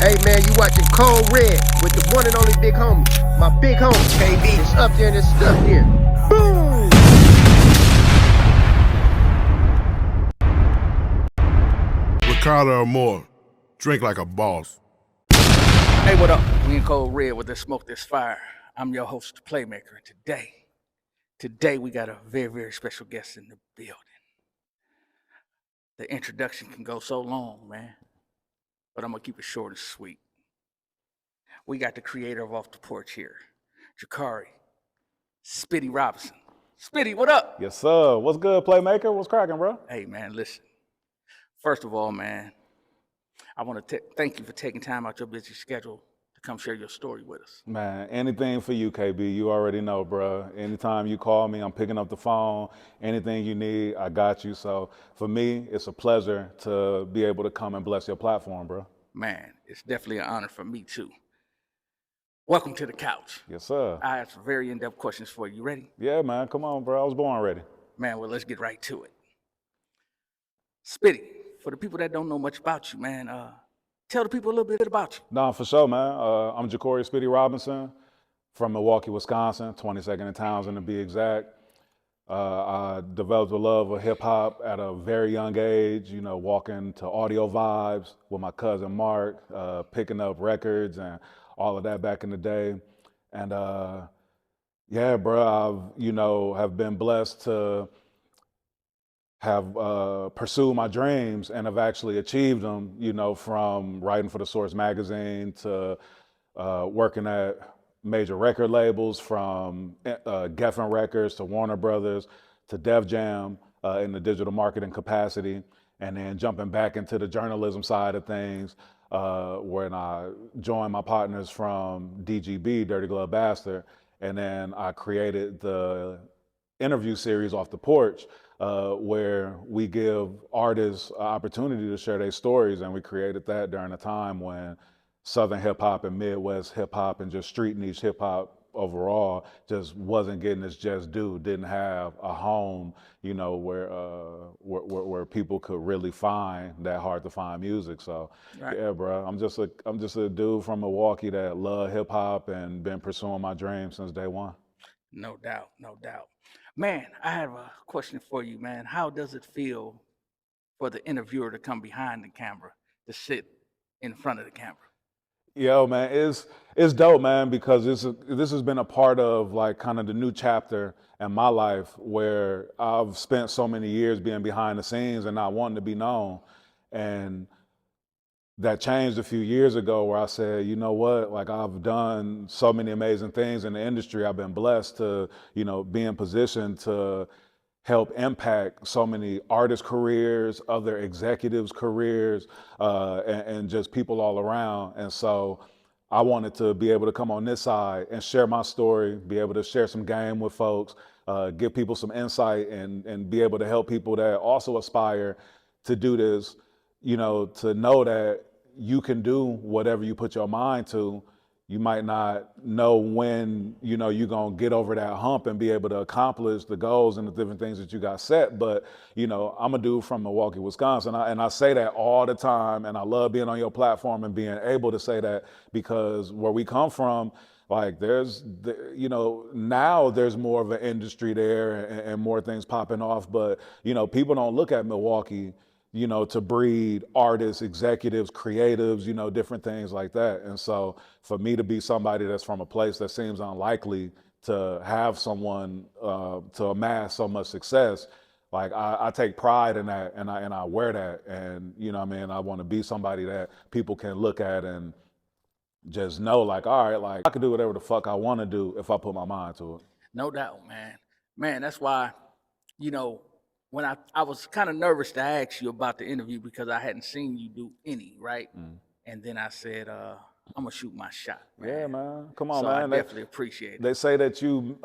Hey man, you watching Cold Red with the one and only big homie. My big homie, KD. It's up there and it's up there. Boom! Ricardo or more, drink like a boss. Hey, what up? We in Cold Red with this smoke, this fire. I'm your host, the Playmaker, and today we got a very, very special guest in the building. The introduction can go so long, man, but I'm gonna keep it short and sweet. We got the creator of Off The Porch here, JACQUEES, Spitty Robinson. Spitty, what up? Yes, sir. What's good, Playmaker? What's cracking, bro? Hey, man, listen. First of all, man, I want to thank you for taking time out your busy schedule to come share your story with us. Man, anything for you, KB. You already know, bro. Anytime you call me, I'm picking up the phone. Anything you need, I got you. So for me, it's a pleasure to be able to come and bless your platform, bro. Man, it's definitely an honor for me, too. Welcome to the couch. Yes, sir. I have some very in-depth questions for you. You ready? Yeah, man. Come on, bro. I was born ready. Man, well, let's get right to it. Spitty, for the people that don't know much about you, man, tell the people a little bit about you. No, for sure, man. I'm JACQUEES Spitty Robinson from Milwaukee, Wisconsin, 22nd in Townsend to be exact. I developed a love of hip hop at a very young age, you know, walking to Audio Vibes with my cousin Mark, picking up records and all of that back in the day. And yeah, bro, have been blessed to have pursued my dreams and have actually achieved them, you know, from writing for The Source magazine to working at major record labels, from Geffen Records to Warner Brothers to Def Jam in the digital marketing capacity, and then jumping back into the journalism side of things when I joined my partners from DGB, Dirty Glove Bastard, and then I created the interview series Off The Porch, where we give artists an opportunity to share their stories, and we created that during a time when Southern hip hop and Midwest hip hop and just street niche hip hop overall just wasn't getting its just due, didn't have a home, you know, where people could really find that hard to find music. So right. Yeah, bro, I'm just a dude from Milwaukee that love hip hop and been pursuing my dreams since day one. No doubt, no doubt. Man, I have a question for you, man. How does it feel for the interviewer to come behind the camera, to sit in front of the camera? Yo, man, it's dope, man, because this has been a part of like kind of the new chapter in my life where I've spent so many years being behind the scenes and not wanting to be known. And that changed a few years ago where I said, you know what, like I've done so many amazing things in the industry. I've been blessed to, you know, be in position to help impact so many artists' careers, other executives' careers, and just people all around. And so I wanted to be able to come on this side and share my story, be able to share some game with folks, give people some insight, and be able to help people that also aspire to do this, you know, to know that you can do whatever you put your mind to. You might not know when, you know, you're going to get over that hump and be able to accomplish the goals and the different things that you got set. But, you know, I'm a dude from Milwaukee, Wisconsin, and I say that all the time. And I love being on your platform and being able to say that, because where we come from, like you know, now there's more of an industry there and more things popping off. But, you know, people don't look at Milwaukee, you know, to breed artists, executives, creatives, you know, different things like that. And so for me to be somebody that's from a place that seems unlikely to have someone to amass so much success, like I take pride in that, and I wear that. And, you know what I mean, I want to be somebody that people can look at and just know, like, all right, like I can do whatever the fuck I want to do if I put my mind to it. No doubt, man. Man, that's why, you know, when I was kind of nervous to ask you about the interview because I hadn't seen you do any, right? And then I said, I'm gonna shoot my shot, man. Yeah, man. Come on, so man. I definitely appreciate it. They say that you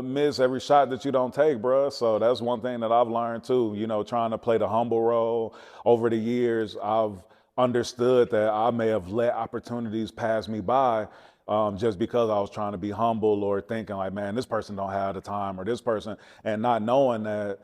miss every shot that you don't take, bro. So that's one thing that I've learned too. You know, trying to play the humble role over the years, I've understood that I may have let opportunities pass me by just because I was trying to be humble or thinking like, man, this person don't have the time, or this person, and not knowing that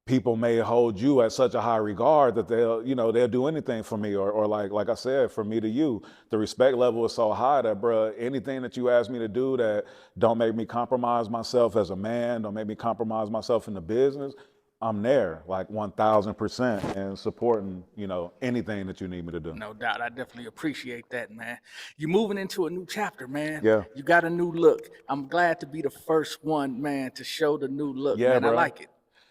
people may hold you at such a high regard that they'll, they'll do anything for me, or like I said, from me to you, the respect level is so high that, bruh, anything that you ask me to do that don't make me compromise myself as a man, don't make me compromise myself in the business, I'm there, like 1000%, and supporting, anything that you need me to do. No doubt. I definitely appreciate that, man. You're moving into a new chapter, man. Yeah. You got a new look. I'm glad to be the first one, man, to show the new look, Yeah, man. bro. I like it.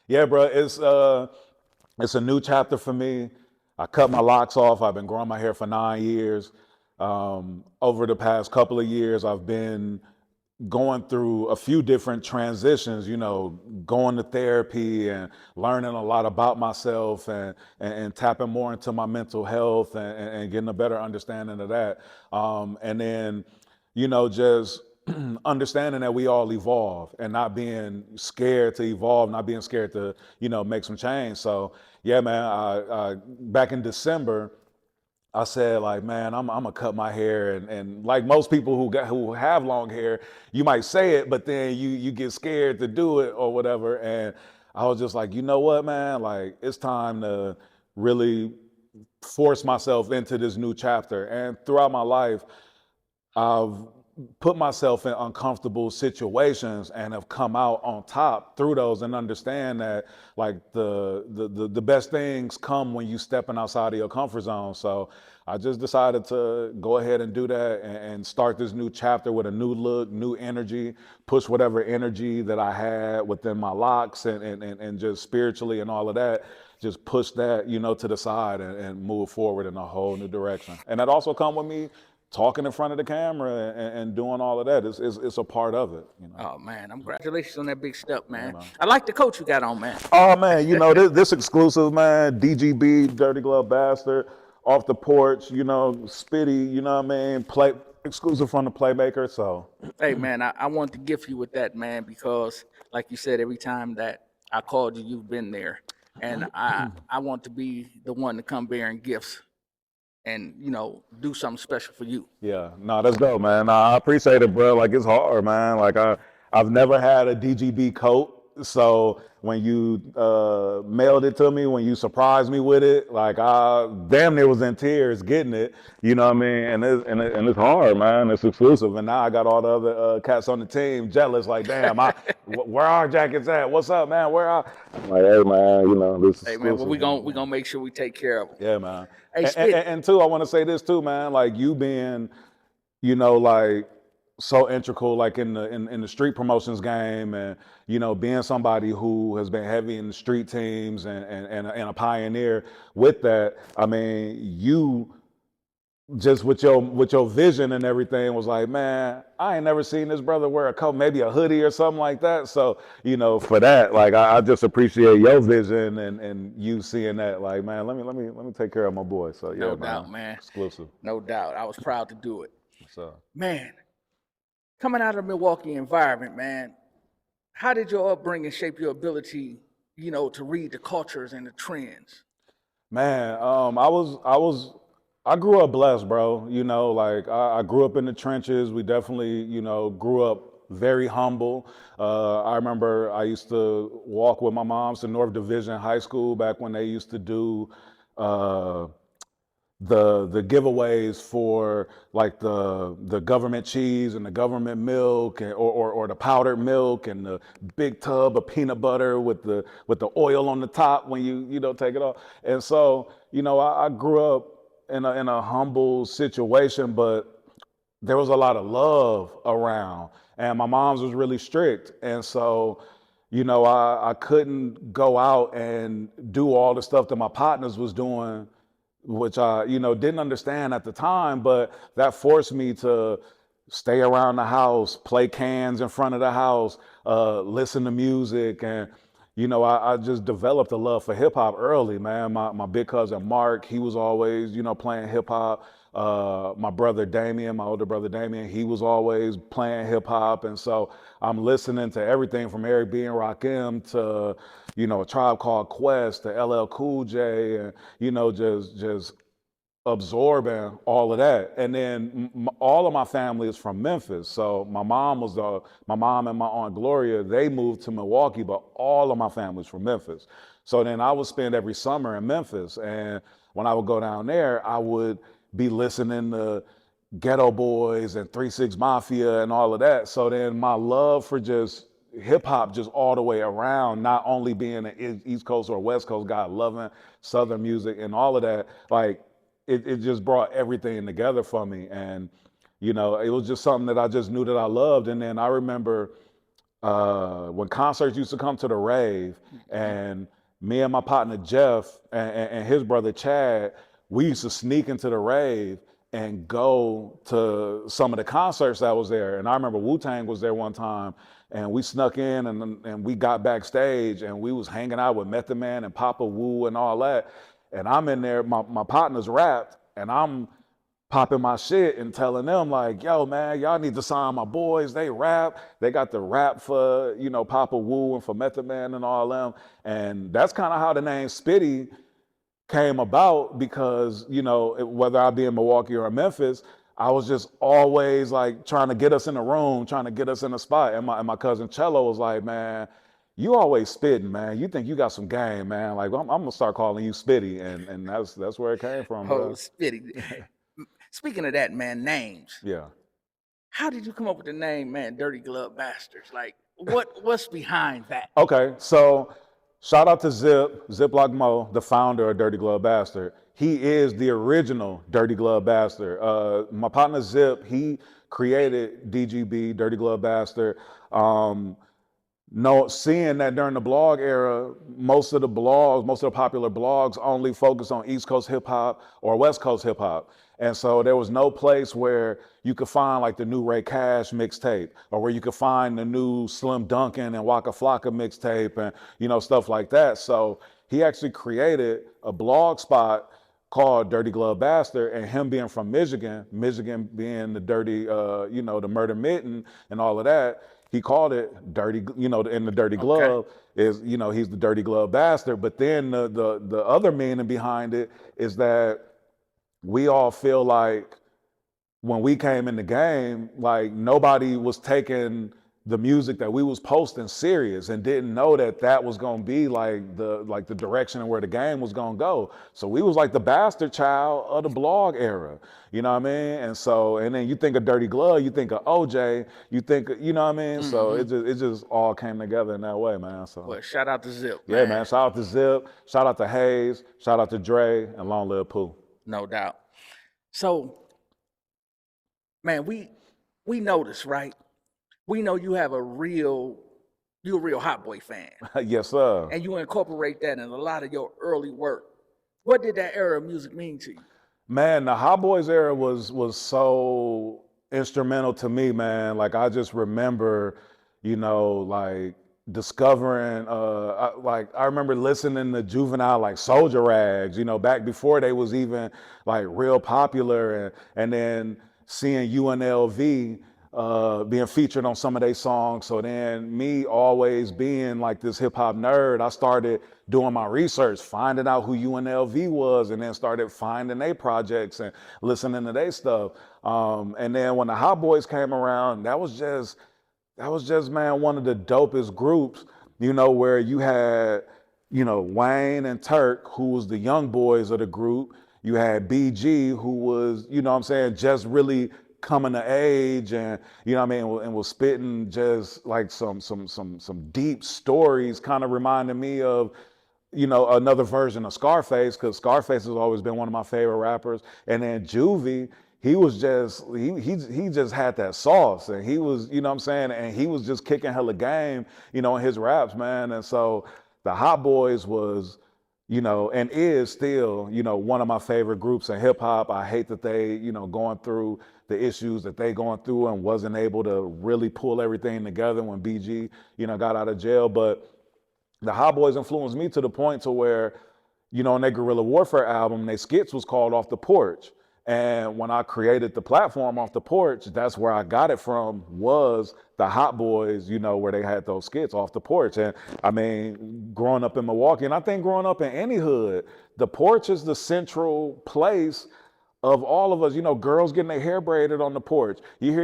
Yeah, bro. It's a new chapter for me. I cut my locks off. I've been growing my hair for 9 years. Over the past couple of years, I've been going through a few different transitions, going to therapy and learning a lot about myself, and tapping more into my mental health, and getting a better understanding of that. And then, just understanding that we all evolve, and not being scared to evolve, not being scared to, make some change. So yeah, man, I back in December, I said, like, man, I'm gonna cut my hair, and like most people who have long hair, you might say it, but then you get scared to do it or whatever. And I was just like, you know what, man, like, it's time to really force myself into this new chapter. And throughout my life, I've put myself in uncomfortable situations and have come out on top through those, and understand that, like, the best things come when you stepping outside of your comfort zone. So I just decided to go ahead and do that, and start this new chapter with a new look, new energy, push whatever energy that I had within my locks, and just spiritually and all of that, just push that, to the side, and move forward in a whole new direction. And that also come with me talking in front of the camera and doing all of that. It's a part of it. Oh, man, congratulations on that big step, man. I like the coat you got on, man. Oh, man, this exclusive, man, DGB, Dirty Glove Bastard, Off The Porch, Spitty, you know what I mean? Exclusive from the Playmaker, so. Hey, man, I want to gift you with that, man, because like you said, every time that I called you, you've been there. And I want to be the one to come bearing gifts and, do something special for you. Yeah, no, that's dope, man. I appreciate it, bro. Like, it's hard, man. Like, I've never had a DGB coat. So when you mailed it to me, when you surprised me with it, like, I damn near was in tears getting it. You know what I mean? And it's hard, man. It's exclusive. And now I got all the other cats on the team jealous. Like, damn, where are jackets at? What's up, man? Where are? I'm like, hey, man, this is Hey, exclusive. man, well, we gonna make sure we take care of them. Yeah, man. Hey, and two, I want to say this too, man. Like, you being, like, so integral, like, in the street promotions game, and being somebody who has been heavy in the street teams, and a pioneer with that. I mean, you just with your vision and everything was like, man, I ain't never seen this brother wear a coat, maybe a hoodie or something like that. So, for that, like, I just appreciate your vision, and you seeing that, like, man, let me take care of my boy. So yeah, no doubt, man. Exclusive. No doubt. I was proud to do it. So, man, coming out of the Milwaukee environment, man, how did your upbringing shape your ability, to read the cultures and the trends? Man, I grew up blessed, bro. Like, I grew up in the trenches. We definitely, grew up very humble. I remember I used to walk with my moms to North Division High School back when they used to do the giveaways for, like, the government cheese and the government milk, or the powdered milk, and the big tub of peanut butter with the oil on the top when you take it off. And so, I grew up in a humble situation, but there was a lot of love around, and my mom's was really strict. And so, I couldn't go out and do all the stuff that my partners was doing, which I, didn't understand at the time, but that forced me to stay around the house, play cans in front of the house, listen to music. And, I just developed a love for hip hop early, man. My big cousin Mark, he was always, playing hip hop. My brother Damien, my older brother Damien, he was always playing hip hop. And so I'm listening to everything from Eric B. and Rakim to, A Tribe Called Quest, to LL Cool J, and, just absorbing all of that. And then all of my family is from Memphis. So my mom and my Aunt Gloria, they moved to Milwaukee, but all of my family's from Memphis. So then I would spend every summer in Memphis. And when I would go down there, I would be listening to Ghetto Boys and 3 6 Mafia and all of that. So then my love for just hip hop just all the way around, not only being an East Coast or West Coast guy, loving Southern music and all of that, like it just brought everything together for me. And, you know, it was just something that I just knew that I loved. And then I remember when concerts used to come to the rave, and me and my partner Jeff and his brother Chad, we used to sneak into the rave and go to some of the concerts that was there. And I remember Wu-Tang was there one time, and we snuck in and we got backstage, and we was hanging out with Method Man and Papa Wu and all that. And I'm in there, my partner's rapped, and I'm popping my shit and telling them like, yo, man, y'all need to sign my boys. They rap. They got the rap for, you know, Papa Wu and for Method Man and all them. And that's kind of how the name Spitty came about, because, you know, whether I be in Milwaukee or Memphis, I was just always like trying to get us in the room, trying to get us in the spot. And my cousin Cello was like, man, you always spitting, man. You think you got some game, man. Like, I'm gonna start calling you Spitty. And that's where it came from, bro. Oh, Spitty. Speaking of that, man, names. Yeah. How did you come up with the name, man, Dirty Glove Bastards? Like, what's behind that? Okay, so shout out to Ziploc Mo, the founder of Dirty Glove Bastard. He is the original Dirty Glove Bastard. My partner Zip, he created DGB, Dirty Glove Bastard. Seeing that during the blog era, most of the popular blogs only focus on East Coast hip hop or West Coast hip hop. And so there was no place where you could find like the new Ray Cash mixtape, or where you could find the new Slim Duncan and Waka Flocka mixtape, and, you know, stuff like that. So he actually created a blog spot called Dirty Glove Bastard, and him being from Michigan being the dirty, you know, the murder mitten and all of that, he called it Dirty, you know, in the Dirty Glove is, you know, he's the Dirty Glove Bastard. But then the other meaning behind it is that we all feel like when we came in the game, like nobody was taking the music that we was posting serious, and didn't know that that was gonna be like the direction and where the game was gonna go. So we was like the bastard child of the blog era, you know what I mean? And so, and then you think of Dirty Glove, you think of OJ, you think, you know what I mean? So it just all came together in that way, man. So Well, shout out to Zip, yeah, man. Shout out to Zip, shout out to Hayes, shout out to Dre, and long live Pooh. No doubt. So, man, we noticed, right? We know you have you're a real Hot Boy fan. Yes, sir. And you incorporate that in a lot of your early work. What did that era of music mean to you? Man, the Hot Boys era was so instrumental to me, man. Like, I just remember, you know, like discovering, I remember listening to Juvenile, like Soldier Rags, you know, back before they was even like real popular, and then seeing UNLV being featured on some of their songs. So then, me always being like this hip hop nerd, I started doing my research, finding out who UNLV was, and then started finding their projects and listening to their stuff. And then when the Hot Boys came around, that was just, man, one of the dopest groups, you know, where you had, you know, Wayne and Turk, who was the young boys of the group. You had BG, who was, you know what I'm saying, just really coming to age, and, you know what I mean, and was spitting just like some deep stories, kind of reminding me of, you know, another version of Scarface, because Scarface has always been one of my favorite rappers. And then Juvie, he was just, he just had that sauce, and he was, you know what I'm saying, and he was just kicking hella game, you know, in his raps, man. And so the Hot Boys was, you know, and is still, you know, one of my favorite groups in hip hop. I hate that they, you know, going through the issues that they going through and wasn't able to really pull everything together when BG, you know, got out of jail. But the Hot Boys influenced me to the point to where, you know, in their Guerrilla Warfare album, their skits was called Off The Porch. And when I created the platform Off The Porch, that's where I got it from, was the Hot Boys, you know, where they had those skits Off The Porch. And I mean, growing up in Milwaukee, and I think growing up in any hood, the porch is the central place of all of us, you know, girls getting their hair braided on the porch. You hear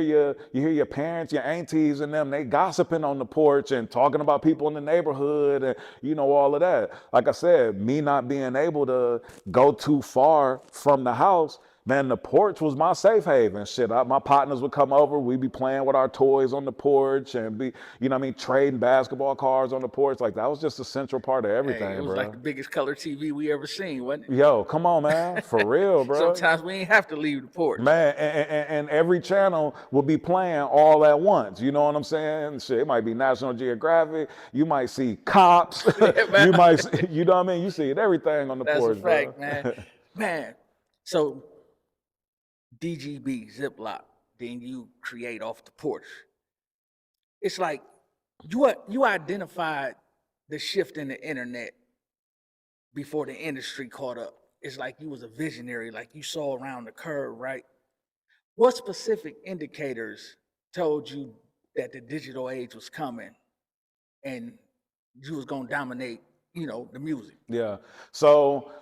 your parents, your aunties and them, they gossiping on the porch and talking about people in the neighborhood and, you know, all of that. Like I said, me not being able to go too far from the house, man, the porch was my safe haven. Shit, my partners would come over. We'd be playing with our toys on the porch and be, you know what I mean, trading basketball cards on the porch. Like, that was just a central part of everything, Hey, it was bro. like the biggest color TV we ever seen, wasn't it? Yo, come on, man. For real, bro. Sometimes we ain't have to leave the porch. Man, and every channel will be playing all at once. You know what I'm saying? Shit, it might be National Geographic. You might see Cops. You might, see, you know what I mean? You see it, everything on the That's porch, a fact, bro. man. Man, so DGB, Ziploc, then you create Off the Porch. It's like you identified the shift in the internet before the industry caught up. It's like you was a visionary, like you saw around the curve, right? What specific indicators told you that the digital age was coming and you was gonna dominate, you know, the music? Yeah. So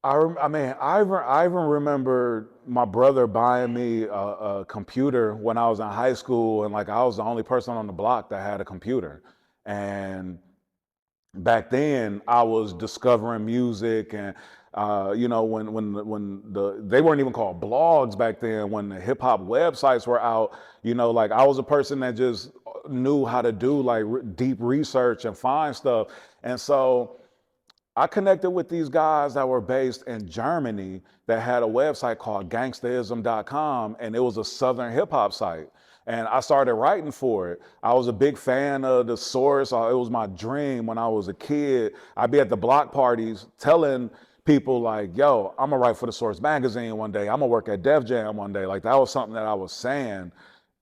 I even remember my brother buying me a computer when I was in high school, and like I was the only person on the block that had a computer. And back then I was discovering music, and you know, when they weren't even called blogs back then, when the hip hop websites were out, you know, like I was a person that just knew how to do like deep research and find stuff. And so I connected with these guys that were based in Germany that had a website called gangstaism.com, and it was a Southern hip hop site. And I started writing for it. I was a big fan of The Source. It was my dream when I was a kid. I'd be at the block parties telling people like, yo, I'm gonna write for The Source magazine one day. I'm gonna work at Def Jam one day. Like, that was something that I was saying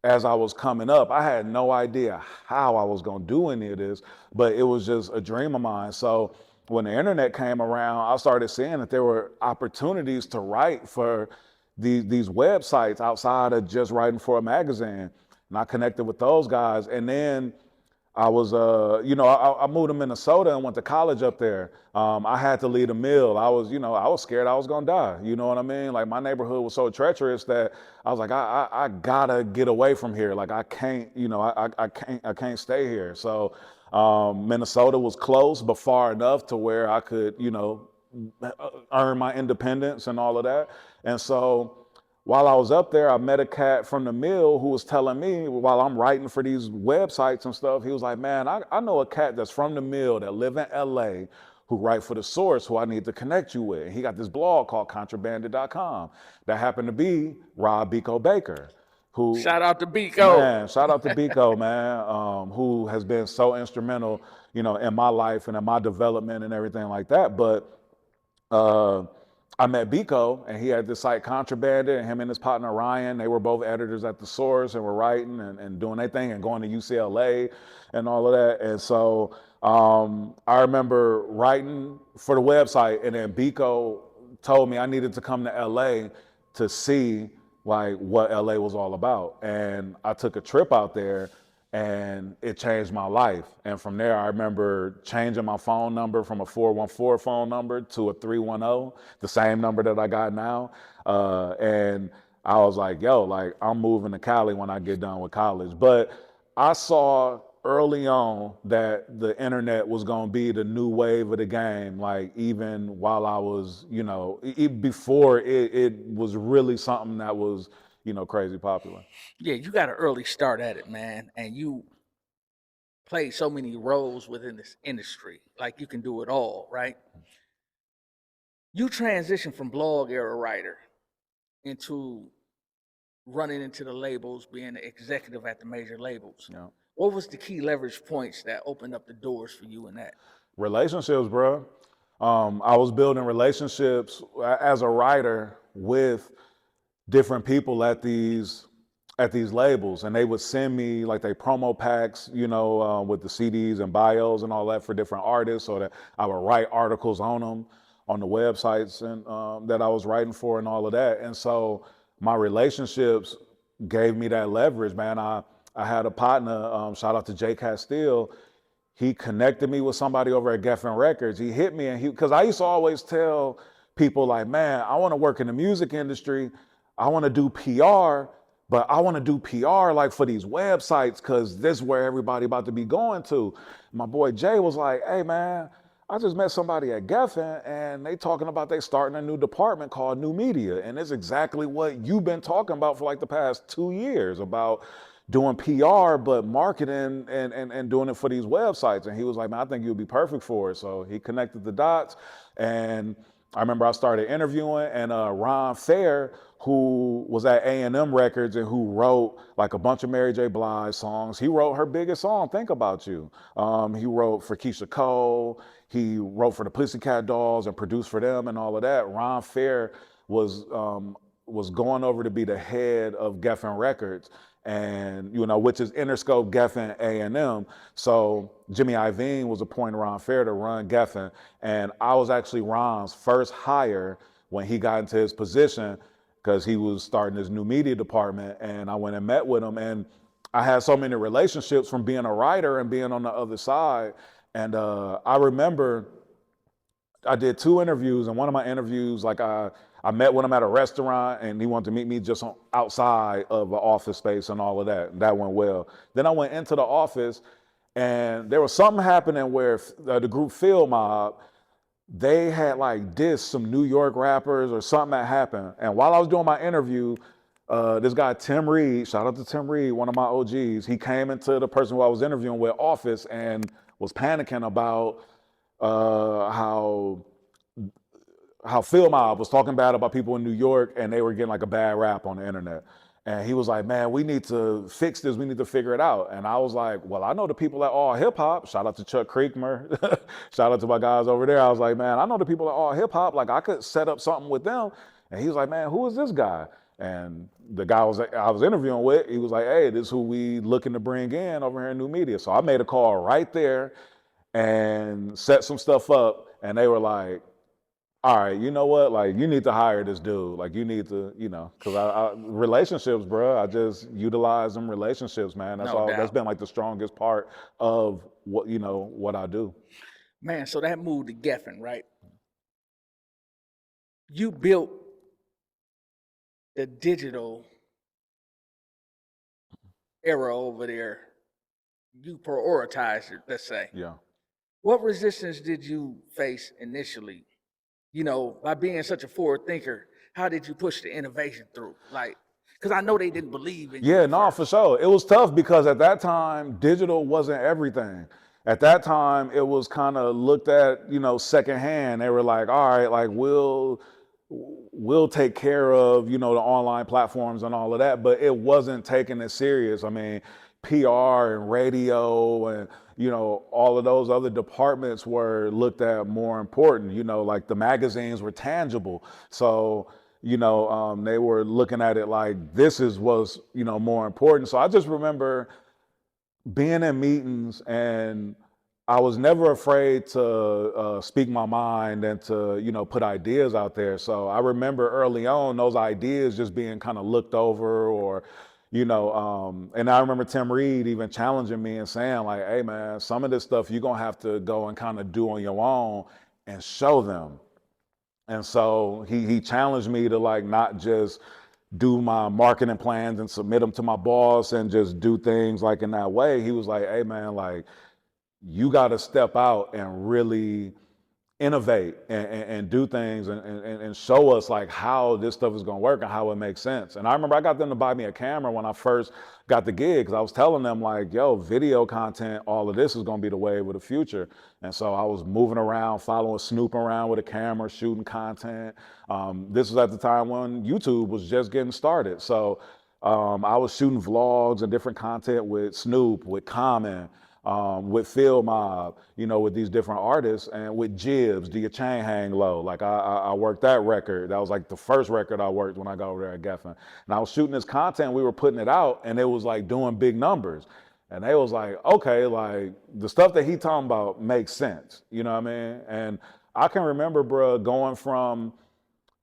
as I was coming up. I had no idea how I was gonna do any of this, but it was just a dream of mine. So when the internet came around, I started seeing that there were opportunities to write for these websites outside of just writing for a magazine. And I connected with those guys. And then I was, you know, I moved to Minnesota and went to college up there. I had to leave the mill. I was, you know, I was scared I was gonna die. You know what I mean? Like, my neighborhood was so treacherous that I was like, I gotta get away from here. Like, I can't, you know, I can't stay here. So Minnesota was close, but far enough to where I could, you know, earn my independence and all of that. And so while I was up there, I met a cat from the mill who was telling me, while I'm writing for these websites and stuff, he was like, man, I know a cat that's from the mill that live in LA who write for The Source, who I need to connect you with. He got this blog called contrabanded.com that happened to be Rob Biko Baker. Who, shout out to Biko. Man, shout out to Biko, man, who has been so instrumental, you know, in my life and in my development and everything like that. But I met Biko, and he had this site Contrabanded, and him and his partner Ryan, they were both editors at The Source and were writing and doing their thing and going to UCLA and all of that. And so I remember writing for the website, and then Biko told me I needed to come to LA to see like what LA was all about. And I took a trip out there, and it changed my life. And from there, I remember changing my phone number from a 414 phone number to a 310, the same number that I got now. And I was like, yo, like, I'm moving to Cali when I get done with college. But I saw early on that the internet was gonna be the new wave of the game, like even while I was, you know, before it was really something that was, you know, crazy popular. Yeah, you got an early start at it, man, and you played so many roles within this industry. Like, you can do it all, right? You transitioned from blog era writer into running into the labels, being the executive at the major labels. Yeah. What was the key leverage points that opened up the doors for you in that? Relationships, bro. I was building relationships as a writer with different people at these labels, and they would send me like they promo packs, you know, with the CDs and bios and all that for different artists, so that I would write articles on them on the websites and that I was writing for and all of that. And so my relationships gave me that leverage, man. I had a partner, shout out to J. Castile. He connected me with somebody over at Geffen Records. He hit me, and because I used to always tell people like, man, I want to work in the music industry. I want to do PR, but I want to do PR like for these websites because this is where everybody about to be going to. My boy Jay was like, hey man, I just met somebody at Geffen and they talking about they starting a new department called New Media. And it's exactly what you've been talking about for like the past 2 years about doing PR, but marketing and doing it for these websites. And he was like, man, I think you'll be perfect for it. So he connected the dots. And I remember I started interviewing, and Ron Fair, who was at A&M Records and who wrote like a bunch of Mary J. Blige songs, he wrote her biggest song, Think About You. He wrote for Keisha Cole, he wrote for the Pussycat Dolls and produced for them and all of that. Ron Fair was going over to be the head of Geffen Records, and which is Interscope, Geffen, A&M. So Jimmy Iovine was appointed Ron Fair to run Geffen, and I was actually Ron's first hire when he got into his position because he was starting his new media department, and I went and met with him, and I had so many relationships from being a writer and being on the other side. And I remember I did 2 interviews, and one of my interviews, like I met with him at a restaurant and he wanted to meet me just outside of an office space and all of that. And that went well. Then I went into the office and there was something happening where the group Field Mob, they had like dissed some New York rappers or something that happened. And while I was doing my interview, this guy, Tim Reed, shout out to Tim Reed, one of my OGs, he came into the person who I was interviewing with office and was panicking about how Field Mob was talking bad about people in New York and they were getting like a bad rap on the internet. And he was like, man, we need to fix this. We need to figure it out. And I was like, well, I know the people at All Hip Hop. Shout out to Chuck Creekmer. Shout out to my guys over there. I was like, man, I know the people at All Hip Hop. Like I could set up something with them. And he was like, man, who is this guy? And the guy I was interviewing with, he was like, hey, this is who we looking to bring in over here in New Media. So I made a call right there and set some stuff up. And they were like, all right, you know what? Like, you need to hire this dude. Like, you need to, because I relationships, bro. I just utilize them relationships, man. That's all. That's been like the strongest part of what I do. Man, so that move to Geffen, right? You built the digital era over there. You prioritized it, let's say. Yeah. What resistance did you face initially? By being such a forward thinker, how did you push the innovation through? Like, because I know they didn't believe in you. Yeah, no, for sure. It was tough because at that time, digital wasn't everything. At that time, it was kind of looked at, secondhand. They were like, all right, like we'll take care of, the online platforms and all of that, but it wasn't taken as serious. I mean, PR and radio and all of those other departments were looked at more important. Like the magazines were tangible, so they were looking at it like this was more important. So I just remember being in meetings, and I was never afraid to speak my mind and to put ideas out there. So I remember early on those ideas just being kind of looked over, or and I remember Tim Reed even challenging me and saying like, hey man, some of this stuff you're gonna have to go and kind of do on your own and show them. And so he challenged me to like not just do my marketing plans and submit them to my boss and just do things like in that way. He was like, hey man, like you gotta step out and really innovate and do things and show us like how this stuff is going to work and how it makes sense. And I remember I got them to buy me a camera when I first got the gig, because I was telling them like, yo, video content, all of this is going to be the wave of the future. And so I was moving around, snooping around with a camera, shooting content. This was at the time when YouTube was just getting started. So I was shooting vlogs and different content with Snoop, with Common, with Field Mob, with these different artists, and with Jibs, Do Your Chain Hang Low. Like I worked that record. That was like the first record I worked when I got over there at Geffen. And I was shooting this content, we were putting it out, and it was like doing big numbers. And they was like, okay, like the stuff that he talking about makes sense. You know what I mean? And I can remember, bro, going from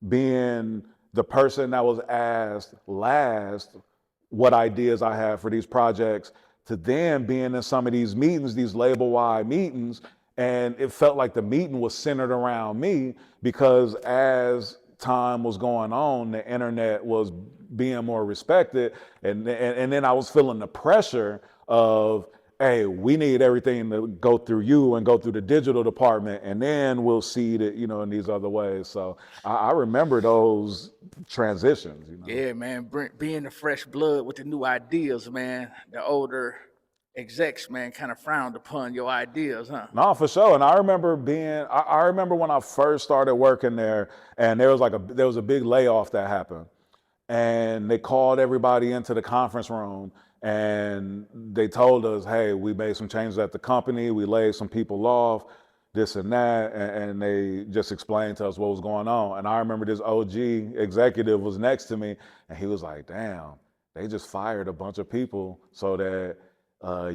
being the person that was asked last what ideas I had for these projects to then being in some of these meetings, these label-wide meetings, And it felt like the meeting was centered around me because as time was going on, the internet was being more respected. And then I was feeling the pressure of, hey, we need everything to go through you and go through the digital department, and then we'll see it, you know, in these other ways. So I remember those transitions, you know. Yeah, man, being the fresh blood with the new ideas, man. The older execs, man, kind of frowned upon your ideas, huh? No, for sure. And I remember I remember when I first started working there, and there was a big layoff that happened. And they called everybody into the conference room and they told us, hey, we made some changes at the company, we laid some people off, this and that, and they just explained to us what was going on. And I remember this OG executive was next to me, and he was like, damn, they just fired a bunch of people so that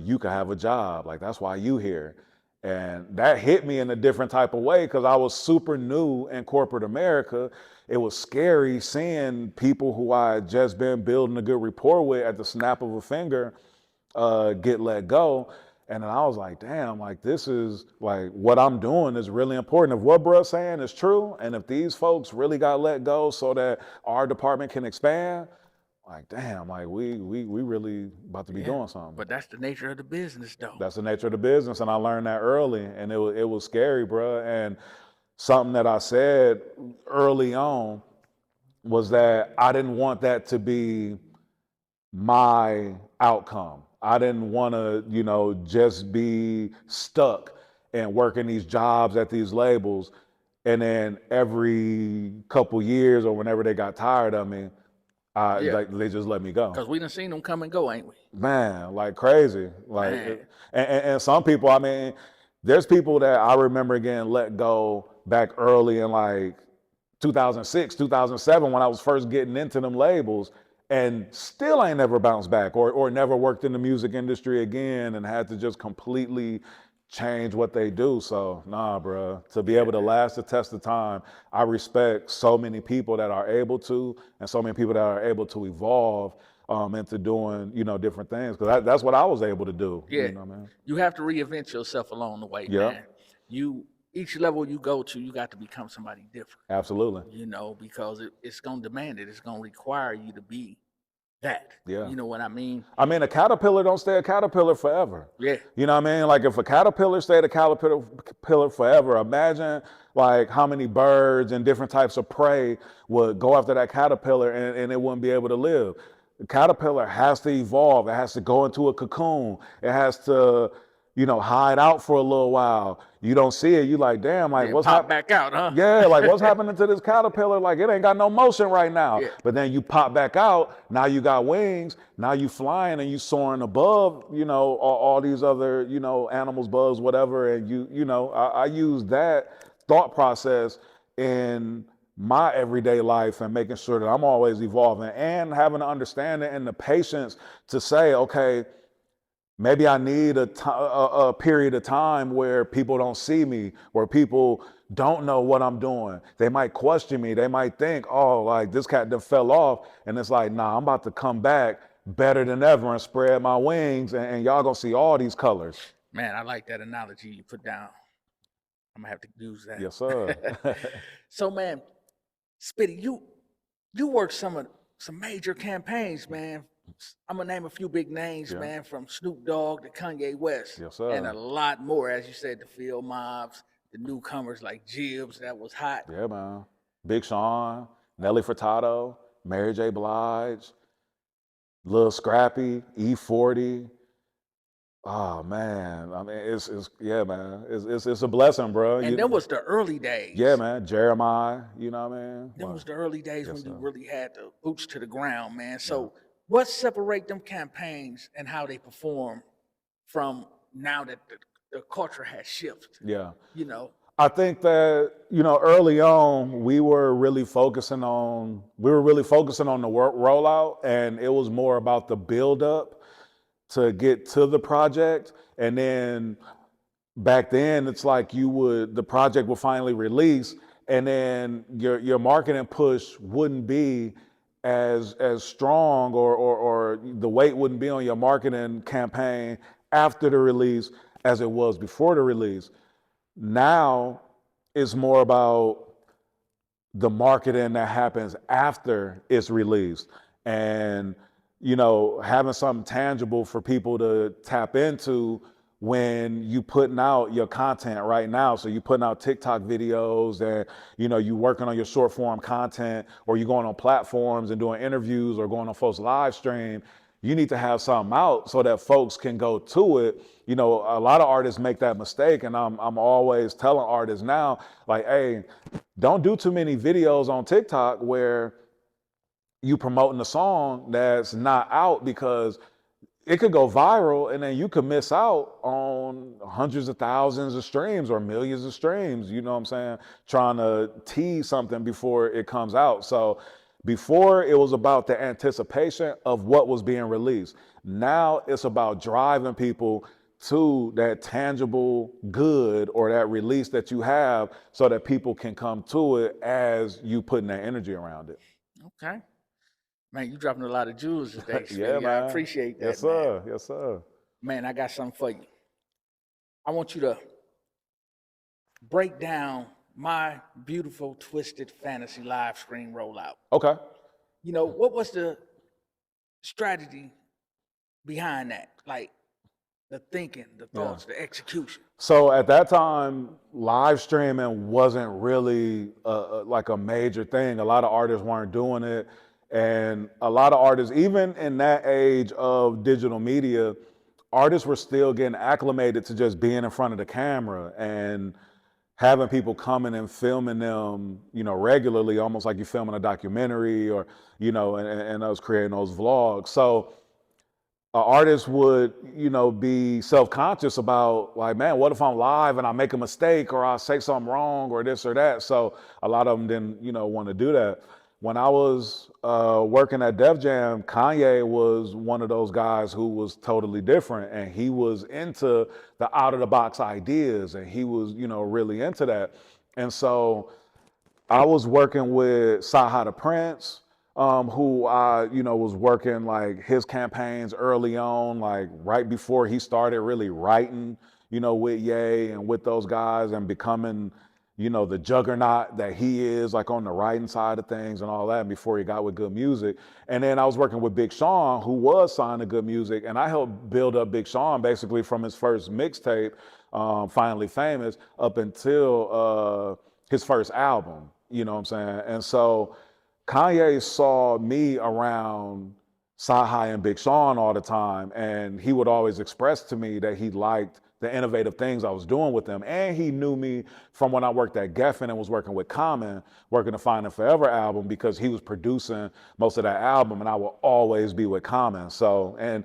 you could have a job. Like, that's why you here. And that hit me in a different type of way because I was super new in corporate America. It was scary seeing people who I had just been building a good rapport with at the snap of a finger get let go. And then I was like, damn, like this is like what I'm doing is really important. If what bruh's saying is true, and if these folks really got let go so that our department can expand, like damn, like we really about to be doing something. But that's the nature of the business, though. That's the nature of the business, and I learned that early, and it was scary, bruh. And something that I said early on was that I didn't want that to be my outcome. I didn't want to, you know, just be stuck and working these jobs at these labels, and then every couple years or whenever they got tired of me, like, they just let me go. Because we done seen them come and go, ain't we? Man, like crazy. Like, and some people, I mean, there's people that I remember getting let go back early in like 2006, 2007, when I was first getting into them labels, and still ain't never bounced back or never worked in the music industry again and had to just completely change what they do. So nah, bro, to be able to last the test of time, I respect so many people that are able to, and so many people that are able to evolve into doing, you know, different things. Because that's what I was able to do. Yeah, you know, man. You have to reinvent yourself along the way, man. Each level you go to, you got to become somebody different. Absolutely. You know, because it's going to demand it. It's going to require you to be that. Yeah. You know what I mean? I mean, a caterpillar don't stay a caterpillar forever. Yeah. You know what I mean? Like if a caterpillar stayed a caterpillar forever, imagine like how many birds and different types of prey would go after that caterpillar and it wouldn't be able to live. The caterpillar has to evolve. It has to go into a cocoon. It has to, you know, hide out for a little while. You don't see it. You like, damn, like what's happening? Pop back out, huh? Yeah, like what's happening to this caterpillar? Like it ain't got no motion right now. Yeah. But then you pop back out. Now you got wings. Now you flying and you soaring above, you know, all these other, you know, animals, bugs, whatever. And you know, I use that thought process in my everyday life and making sure that I'm always evolving and having the understanding and the patience to say, okay, maybe I need a period of time where people don't see me, where people don't know what I'm doing. They might question me. They might think, oh, like this cat done fell off. And it's like, nah, I'm about to come back better than ever and spread my wings and y'all gonna see all these colors. Man, I like that analogy you put down. I'm gonna have to use that. Yes, sir. So, man, Spitty, you worked some major campaigns, man. I'm gonna name a few big names, man, from Snoop Dogg to Kanye West, yes, sir. and a lot more, as you said, the field mobs, the newcomers like Jibbs, that was hot. Yeah, man. Big Sean, Nelly Furtado, Mary J. Blige, Lil Scrappy, E40. Oh man, I mean, it's yeah, man, it's a blessing, bro. And that was the early days. Yeah, man, Jeremiah, you know what I mean? That was the early days when you really had the boots to the ground, man. So what separate them campaigns and how they perform from now that the culture has shifted? Yeah. You know? I think that, you know, early on, we were really focusing on the rollout, and it was more about the build up to get to the project. And then back then it's like the project would finally release, and then your marketing push wouldn't be as strong or the weight wouldn't be on your marketing campaign after the release as it was before the release. Now it's more about the marketing that happens after it's released, and having something tangible for people to tap into when you putting out your content right now. So you putting out TikTok videos, and you working on your short form content, or you going on platforms and doing interviews, or going on folks live stream. You need to have something out so that folks can go to it. A lot of artists make that mistake, and I'm always telling artists now, like, hey, don't do too many videos on TikTok where you promoting a song that's not out, because it could go viral and then you could miss out on hundreds of thousands of streams or millions of streams, you know what I'm saying? Trying to tease something before it comes out. So before, it was about the anticipation of what was being released. Now it's about driving people to that tangible good or that release that you have, so that people can come to it as you putting that energy around it. Okay. Man, you dropping a lot of jewels today, Spitty. Yeah, man. I appreciate that, yes, sir. man. Yes, sir. Man, I got something for you. I want you to break down my beautiful, twisted fantasy live stream rollout. Okay. What was the strategy behind that? Like, the thinking, the thoughts, the execution. So at that time, live streaming wasn't really like a major thing. A lot of artists weren't doing it. And a lot of artists, even in that age of digital media, artists were still getting acclimated to just being in front of the camera and having people coming and filming them, regularly, almost like you're filming a documentary, or, and I was creating those vlogs. So an artist would, be self-conscious about, like, man, what if I'm live and I make a mistake, or I say something wrong, or this or that? So a lot of them didn't, want to do that. When I was working at Def Jam, Kanye was one of those guys who was totally different, and he was into the out-of-the-box ideas, and he was, really into that. And so I was working with Saha the Prince, who I, was working like his campaigns early on, like right before he started really writing, with Ye and with those guys, and becoming, the juggernaut that he is, like on the writing side of things and all that, before he got with Good Music. And then I was working with Big Sean, who was signed to Good Music, and I helped build up Big Sean basically from his first mixtape, Finally Famous, up until his first album, you know what I'm saying? And so Kanye saw me around Saha and Big Sean all the time, and he would always express to me that he liked the innovative things I was doing with them. And he knew me from when I worked at Geffen and was working with Common, working the Find and Forever album, because he was producing most of that album, and I will always be with Common. So, and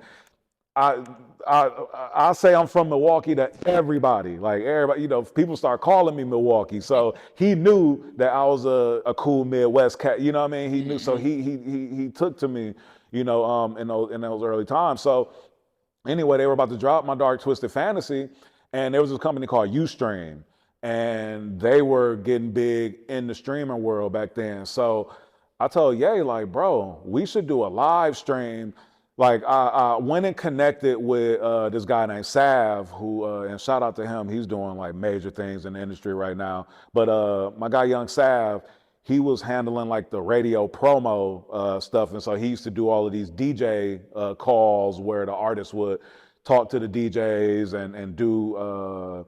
I say I'm from Milwaukee to everybody, like everybody, people start calling me Milwaukee. So he knew that I was a cool Midwest cat, you know what I mean? He knew, so he took to me, in those early times. So anyway, they were about to drop my Dark Twisted Fantasy, and there was this company called Ustream, and they were getting big in the streaming world back then. So I told Ye, like, bro, we should do a live stream. Like, I went and connected with this guy named Sav, who, and shout out to him, he's doing like major things in the industry right now. But my guy, Young Sav, he was handling like the radio promo stuff. And so he used to do all of these DJ calls where the artists would talk to the DJs and do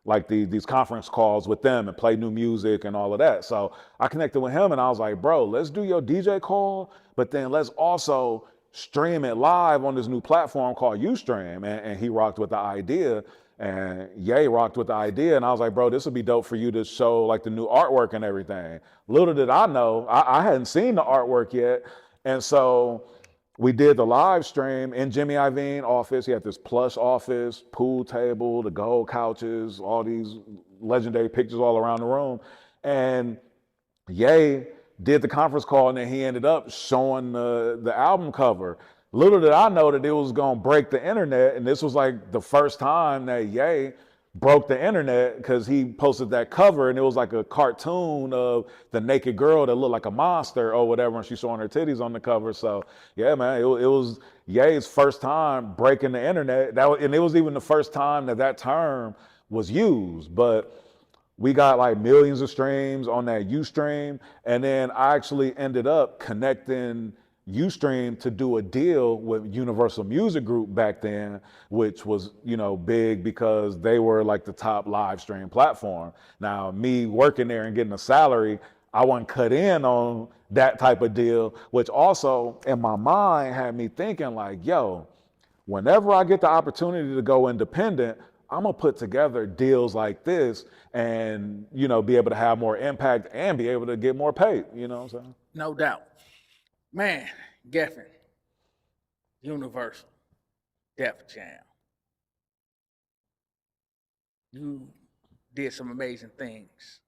like these conference calls with them and play new music and all of that. So I connected with him, and I was like, bro, let's do your DJ call, but then let's also stream it live on this new platform called Ustream. And he rocked with the idea, and Ye rocked with the idea. And I was like, bro, this would be dope for you to show like the new artwork and everything. Little did I know, I hadn't seen the artwork yet. And so we did the live stream in Jimmy Iovine office. He had this plush office, pool table, the gold couches, all these legendary pictures all around the room. And Ye did the conference call, and then he ended up showing the album cover. Little did I know that it was gonna break the internet, and this was like the first time that Ye broke the internet, because he posted that cover, and it was like a cartoon of the naked girl that looked like a monster or whatever, and she's showing her titties on the cover. So yeah, man, it was Ye's first time breaking the internet. And it was even the first time that term was used. But We got like millions of streams on that Ustream. And then I actually ended up connecting Ustream to do a deal with Universal Music Group back then, which was, you know, big because they were like the top live stream platform. Now, me working there and getting a salary, I wasn't cut in on that type of deal, which also in my mind had me thinking like, yo, whenever I get the opportunity to go independent, I'm gonna put together deals like this and, you know, be able to have more impact and be able to get more paid, you know what I'm saying? No doubt. Man, Geffen, Universal, Def Jam. You did some amazing things,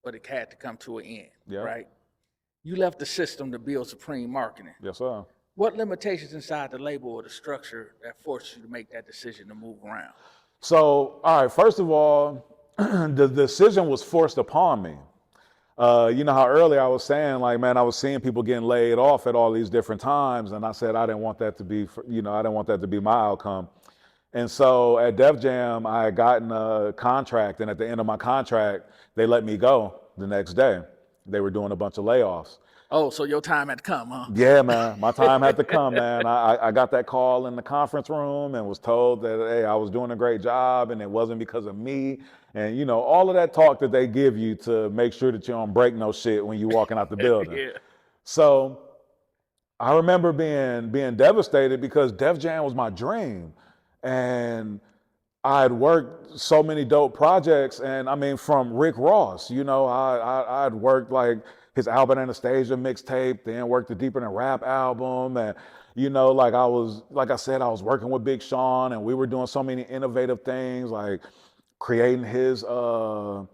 but it had to come to an end, Yeah. right? You left the system to build Supreme Marketing. Yes, sir. What limitations inside the label or the structure that forced you to make that decision to move around? So, all right, first of all, the decision was forced upon me. You know how earlier I was saying, like, man, I was seeing people getting laid off at all these different times, and I said I didn't want that to be, you know, I didn't want that to be my outcome. And so at Def Jam, I had gotten a contract, and at the end of my contract, they let me go the next day. They were doing a bunch of layoffs. Oh, so your time had to come, huh? Yeah, man, my time had to come, man. I got that call in the conference room and was told that, hey, I was doing a great job and it wasn't because of me. And, you know, all of that talk that they give you to make sure that you don't break no shit when you're walking out the building. Yeah. So I remember being devastated because Def Jam was my dream. And I had worked so many dope projects, and I mean, from Rick Ross, you know, I'd worked like his Albert Anastasia mixtape, then worked the Deeper Than Rap album, and you know, like I said, I was working with Big Sean, and we were doing so many innovative things, like creating his vlog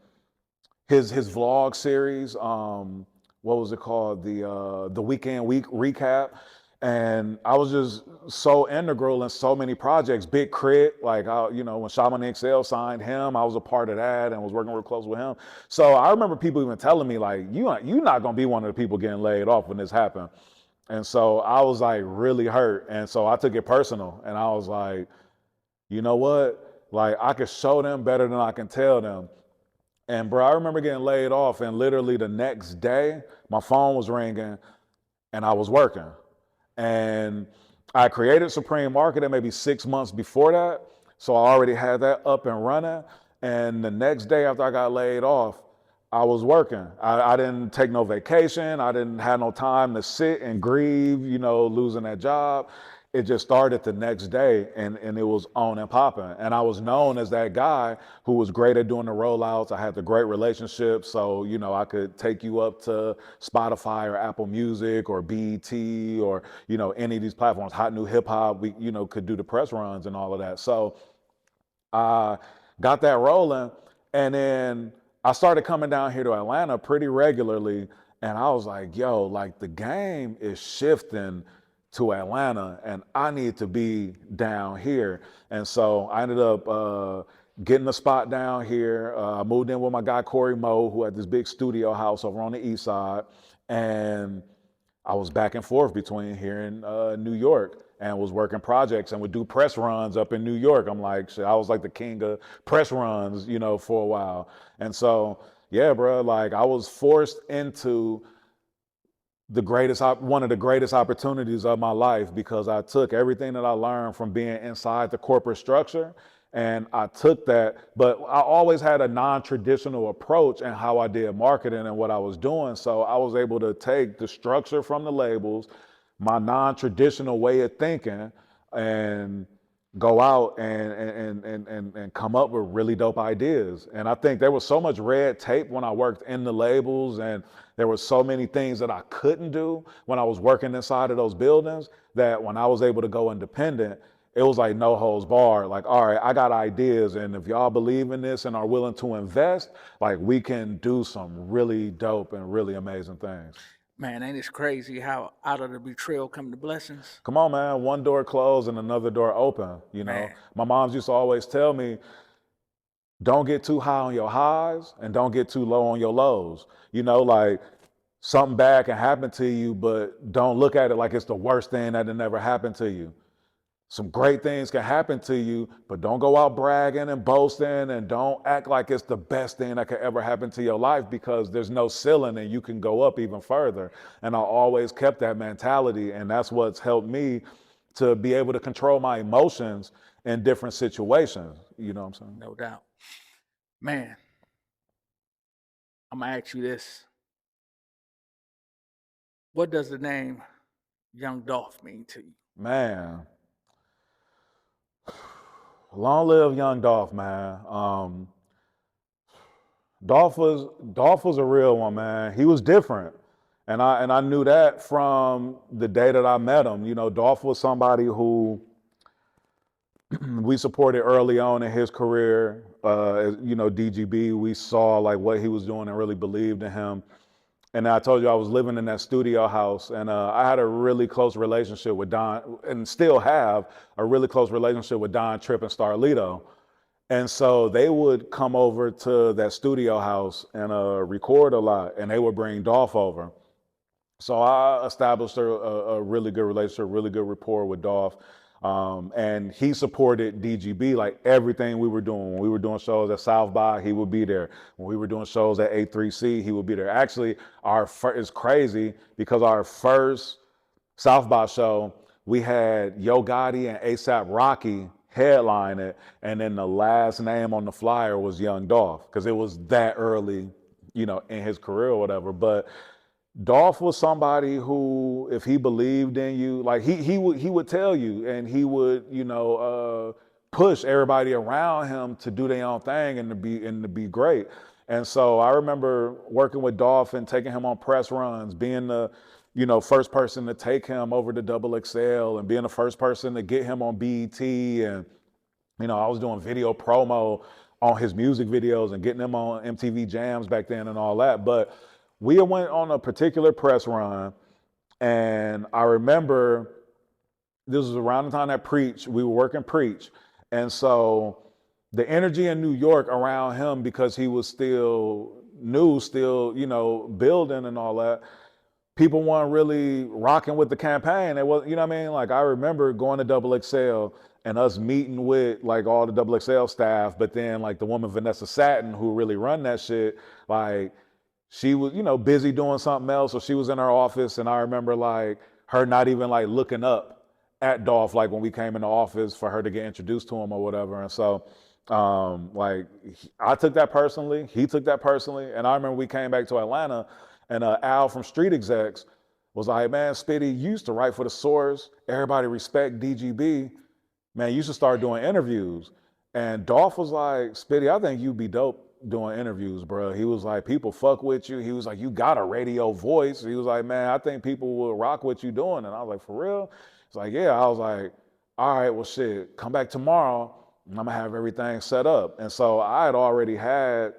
series. What was it called? The Weekend Week Recap. And I was just so integral in so many projects. Big Crit, like, you know, when Shaman XL signed him, I was a part of that and was working real close with him. So I remember people even telling me, like, you're not going to be one of the people getting laid off when this happened. And so I was like really hurt. And so I took it personal. And I was like, you know what? Like, I could show them better than I can tell them. And bro, I remember getting laid off, and literally the next day, my phone was ringing and I was working. And I created Supreme Marketing maybe 6 months before that. So I already had that up and running. And the next day after I got laid off, I was working. I didn't take no vacation. I didn't have no time to sit and grieve, you know, losing that job. It just started the next day, and it was on and popping. And I was known as that guy who was great at doing the rollouts. I had the great relationship, so, you know, I could take you up to Spotify or Apple Music or BET or, you know, any of these platforms, Hot New Hip Hop. We, you know, could do the press runs and all of that. So I got that rolling, and then I started coming down here to Atlanta pretty regularly, and I was like, yo, like the game is shifting to Atlanta, and I need to be down here. And so I ended up getting a spot down here. I moved in with my guy, Corey Moe, who had this big studio house over on the east side. And I was back and forth between here and New York, and was working projects and would do press runs up in New York. I'm like, shit, I was like the king of press runs, you know, for a while. And so, yeah, bro, like I was forced into one of the greatest opportunities of my life, because I took everything that I learned from being inside the corporate structure, and I took that, but I always had a non-traditional approach in how I did marketing and what I was doing. So I was able to take the structure from the labels, my non-traditional way of thinking, and go out and come up with really dope ideas. And I think there was so much red tape when I worked in the labels, and there were so many things that I couldn't do when I was working inside of those buildings, that when I was able to go independent, it was like no holds barred. Like, all right, I got ideas, and if y'all believe in this and are willing to invest, like we can do some really dope and really amazing things. Man, ain't it crazy how out of the betrayal come the blessings? Come on, man. One door closed and another door open. You know, Man. my moms used to always tell me, don't get too high on your highs and don't get too low on your lows. You know, like something bad can happen to you, but don't look at it like it's the worst thing that had never happened to you. some great things can happen to you, but don't go out bragging and boasting, and don't act like it's the best thing that could ever happen to your life, because there's no ceiling and you can go up even further. And I always kept that mentality, and that's what's helped me to be able to control my emotions in different situations. You know what I'm saying? No doubt. Man, I'm gonna ask you this. What does the name Young Dolph mean to you? Man, long live Young Dolph, man. Dolph was a real one, man. He was different. And I knew that from the day that I met him. You know, Dolph was somebody who we supported early on in his career. You know, DGB, we saw like what he was doing and really believed in him. And I told you I was living in that studio house, and I had a really close relationship with Don, and still have a really close relationship with Don, Tripp, and Starlito. And so they would come over to that studio house and record a lot, and they would bring Dolph over. So I established a really good relationship, really good rapport with Dolph. And he supported DGB, like everything we were doing. When we were doing shows at South by, he would be there. When we were doing shows at A3C, he would be there. Actually, it's crazy because our first South by show, we had Yo.Gotti and A$AP Rocky headline it, and then the last name on the flyer was Young Dolph, because it was that early, you know, in his career or whatever. But Dolph was somebody who, if he believed in you, like he would tell you, and he would, you know, push everybody around him to do their own thing and to be great. And so I remember working with Dolph and taking him on press runs, being the, you know, first person to take him over to XXL, and being the first person to get him on BET. And, you know, I was doing video promo on his music videos and getting him on MTV Jams back then and all that. But we went on a particular press run, and I remember this was around the time that we were working Preach. And so the energy in New York around him, because he was still new, still, you know, building and all that, people weren't really rocking with the campaign. It was, you know what I mean? Like, I remember going to XXL and us meeting with like all the XXL staff, but then like the woman Vanessa Satin, who really run that shit, like, she was, you know, busy doing something else, so she was in her office, and I remember like her not even like looking up at Dolph, like when we came in the office for her to get introduced to him or whatever. And so like I took that personally, he took that personally. And I remember we came back to Atlanta, and Al from Street Execs was like, man, Spitty, you used to write for The Source, everybody respect DGB, man, you should start doing interviews. And Dolph was like, Spitty, I think you'd be dope doing interviews, bro. He was like, people fuck with you. He was like, you got a radio voice. He was like, man, I think people will rock what you doing. And I was like, for real? He's like, yeah. I was like, all right, well, shit, come back tomorrow and I'm gonna have everything set up. And so I had already had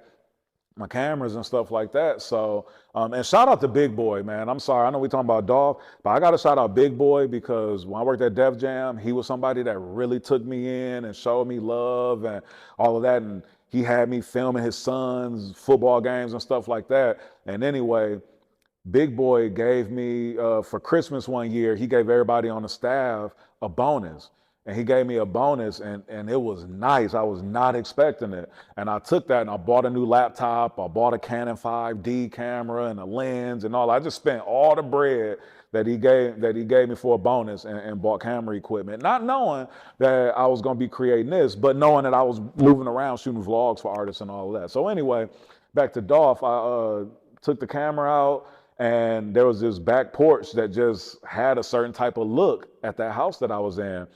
my cameras and stuff like that. So, and shout out to Big Boy, man. I'm sorry, I know we talking about Dolph, but I gotta shout out Big Boy, because when I worked at Def Jam, he was somebody that really took me in and showed me love and all of that. And he had me filming his son's football games and stuff like that. And anyway, Big Boy gave me, for Christmas one year, he gave everybody on the staff a bonus. And he gave me a bonus, and it was nice. I was not expecting it. And I took that and I bought a new laptop. I bought a Canon 5D camera and a lens and all. I just spent all the bread that he gave me for a bonus, and bought camera equipment, not knowing that I was gonna be creating this, but knowing that I was moving around shooting vlogs for artists and all of that. So anyway, back to Dolph, I took the camera out, and there was this back porch that just had a certain type of look at that house that I was in.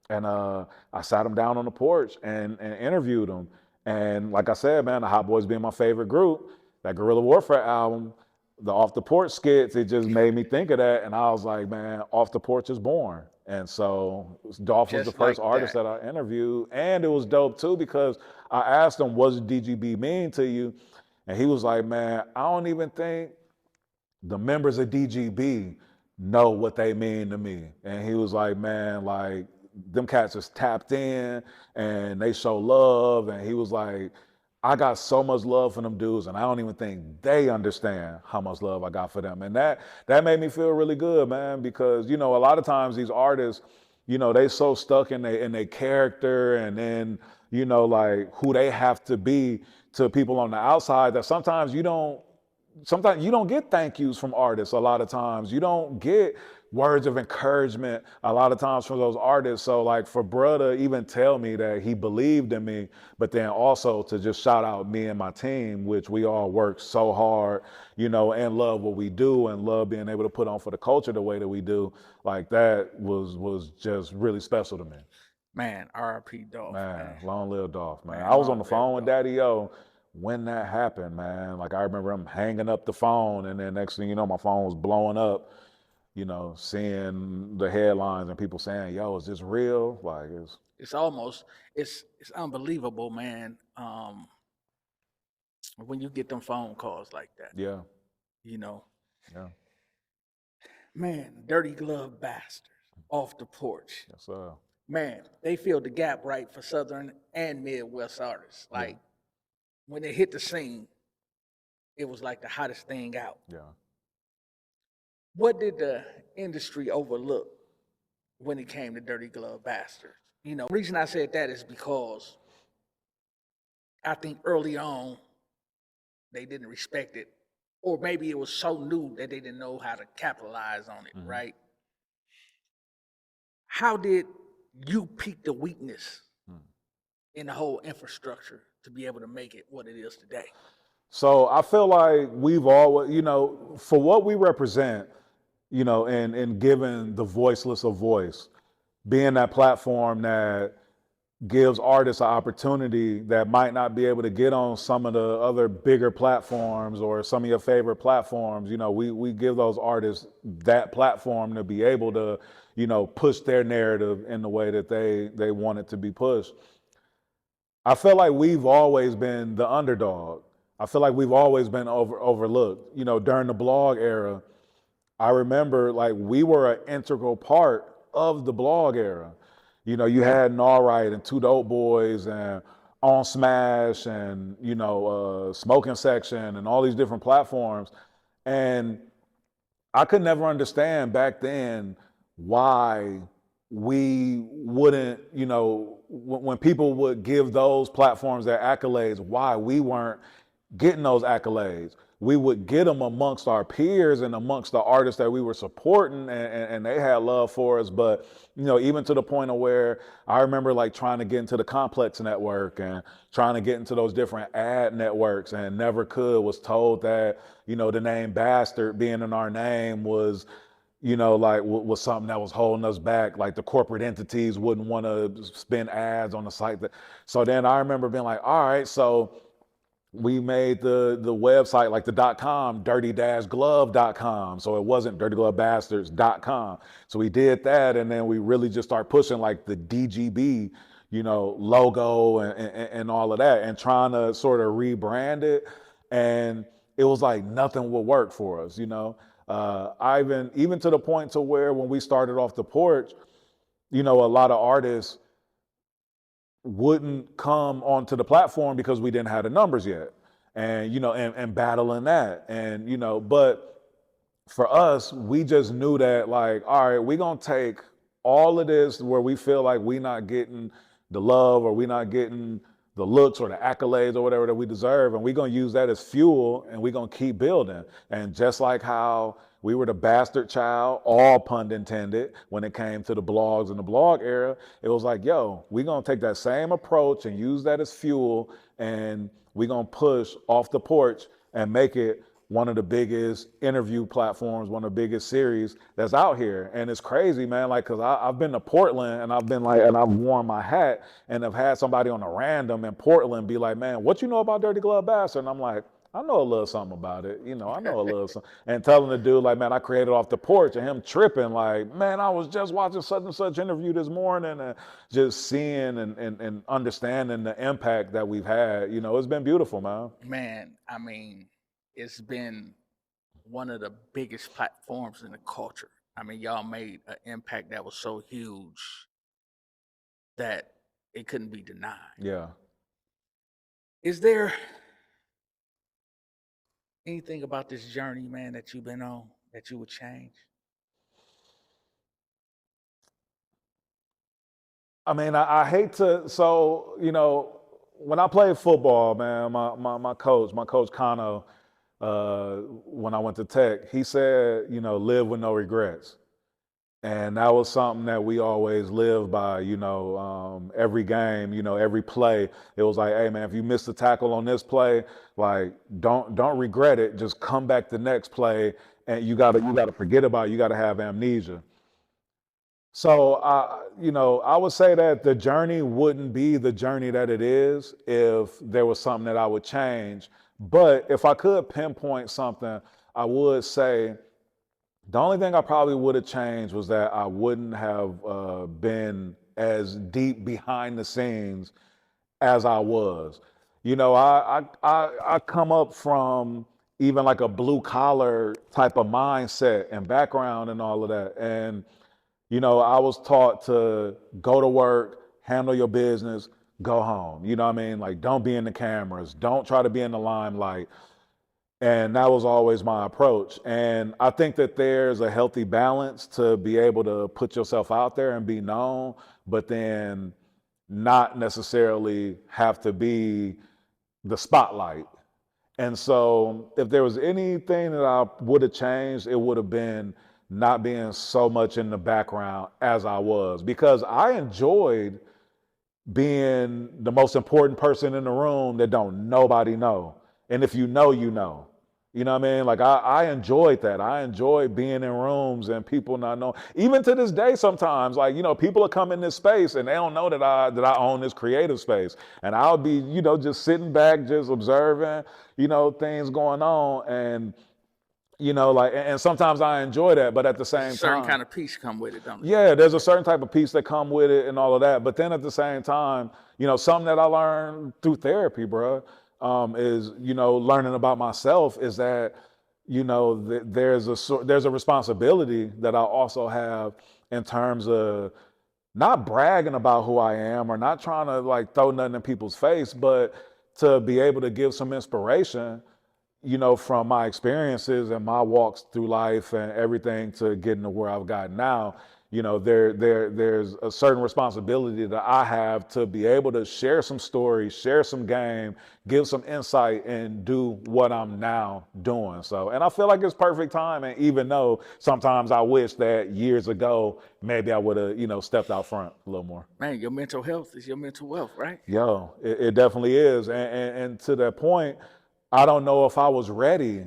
And I sat him down on the porch and interviewed him. And like I said, man, the Hot Boys being my favorite group, that Guerrilla Warfare album, the Off The Porch skits, it just made me think of that. And I was like, man, Off The Porch is born. And so Dolph was the first artist that I interviewed. And it was dope too, because I asked him, what does DGB mean to you? And he was like, man, I don't even think the members of DGB know what they mean to me. And he was like, man, like, them cats is tapped in and they show love. And he was like, I got so much love for them dudes, and I don't even think they understand how much love I got for them. And that made me feel really good, man, because, you know, a lot of times these artists, you know, they so stuck in their character and then, you know, like who they have to be to people on the outside that sometimes you don't get thank yous from artists. A lot of times you don't get words of encouragement a lot of times from those artists. So like for bruh to even tell me that he believed in me, but then also to just shout out me and my team, which we all work so hard, you know, and love what we do and love being able to put on for the culture the way that we do, like that was just really special to me. Man, R.I.P. Dolph, Man, long live Dolph, man. Man, I was long on the live phone with Dolph. Daddy O when that happened, man. Like I remember him hanging up the phone, and then next thing you know, my phone was blowing up. You know, seeing the headlines and people saying, "Yo, is this real?" Like It's almost it's unbelievable, man. When you get them phone calls like that, yeah, you know, yeah, man, dirty glove bastards off the porch. yes, sir. Man, they filled the gap right for Southern and Midwest artists. Yeah. Like when they hit the scene, it was like the hottest thing out. Yeah. What did the industry overlook when it came to dirty glove bastards? You know, the reason I said that is because I think early on they didn't respect it, or maybe it was so new that they didn't know how to capitalize on it, right? How did you pique the weakness in the whole infrastructure to be able to make it what it is today? So I feel like we've always, you know, for what we represent, you know, and giving the voiceless a voice, being that platform that gives artists an opportunity that might not be able to get on some of the other bigger platforms or some of your favorite platforms. You know, we give those artists that platform to be able to, you know, push their narrative in the way that they want it to be pushed. I feel like we've always been the underdog. I feel like we've always been overlooked. You know, during the blog era, I remember like we were an integral part of the blog era. You know, you had All Right and Two Dope Boys and On Smash and, you know, Smoking Section and all these different platforms. And I could never understand back then why we wouldn't, you know, when people would give those platforms their accolades, why we weren't getting those accolades. We would get them amongst our peers and amongst the artists that we were supporting, and they had love for us. But, you know, even to the point of where I remember like trying to get into the Complex network and trying to get into those different ad networks and never could, was told that, you know, the name Bastard being in our name was, you know, like was something that was holding us back. Like the corporate entities wouldn't want to spend ads on the site. So then I remember being like, all right, so we made the website like the .com, dirty-glove.com. So it wasn't dirtyglovebastards.com. So we did that, and then we really just start pushing like the DGB, you know, logo and all of that, and trying to sort of rebrand it. And it was like nothing would work for us, you know. Even to the point to where when we started Off the Porch, you know, a lot of artists wouldn't come onto the platform because we didn't have the numbers yet, and you know, and battling that, and you know, but for us, we just knew that like, all right, we're gonna take all of this where we feel like we not getting the love or we not getting the looks or the accolades or whatever that we deserve, and we're gonna use that as fuel, and we're gonna keep building. And just like how we were the bastard child, all pun intended, when it came to the blogs and the blog era, it was like, yo, we're gonna take that same approach and use that as fuel, and we're gonna push Off the Porch and make it one of the biggest interview platforms, one of the biggest series that's out here. And it's crazy, man, like, cause I've been to Portland and I've been like, and I've worn my hat and I've had somebody on a random in Portland be like, man, what you know about Dirty Glove Bastard? And I'm like, I know a little something about it. You know, I know a little something. And telling the dude like, man, I created Off the Porch, and him tripping like, man, I was just watching such and such interview this morning, and just seeing and understanding the impact that we've had. You know, it's been beautiful, man. Man, I mean, it's been one of the biggest platforms in the culture. I mean, y'all made an impact that was so huge that it couldn't be denied. Yeah. Is there anything about this journey, man, that you've been on that you would change? I mean, I hate to, so, you know, when I played football, man, my coach Kano, when I went to Tech, he said, you know, live with no regrets. And that was something that we always lived by, you know, every game, you know, every play. It was like, hey man, if you missed the tackle on this play, like don't regret it. Just come back the next play, and you gotta forget about it. You gotta have amnesia. So you know, I would say that the journey wouldn't be the journey that it is if there was something that I would change. But if I could pinpoint something, I would say the only thing I probably would have changed was that I wouldn't have been as deep behind the scenes as I was. You know, I come up from even like a blue collar type of mindset and background and all of that. And, you know, I was taught to go to work, handle your business, go home. You know what I mean? Like, don't be in the cameras, don't try to be in the limelight. And that was always my approach. And I think that there's a healthy balance to be able to put yourself out there and be known, but then not necessarily have to be the spotlight. And so if there was anything that I would have changed, it would have been not being so much in the background as I was, because I enjoyed being the most important person in the room that don't nobody know. And if you know, you know. You know what I mean? Like I enjoyed that. I enjoyed being in rooms and people not know. Even to this day, sometimes, like, you know, people will come in this space and they don't know that I own this creative space. And I'll be, you know, just sitting back, just observing, you know, things going on. And, you know, like, and sometimes I enjoy that, but at the same There's a certain time, kind of peace come with it, don't it? yeah, there's a certain type of peace that come with it and all of that. But then at the same time, you know, something that I learned through therapy, bro, is, you know, learning about myself is that, you know, there's a responsibility that I also have in terms of not bragging about who I am or not trying to like throw nothing in people's face, but to be able to give some inspiration, you know, from my experiences and my walks through life and everything to getting to where I've gotten now. You know, there's a certain responsibility that I have to be able to share some stories, share some game, give some insight, and do what I'm now doing. So, and I feel like it's perfect time. And even though sometimes I wish that years ago, maybe I would have, you know, stepped out front a little more. Man, your mental health is your mental wealth, right? Yo, it definitely is. And to that point, I don't know if I was ready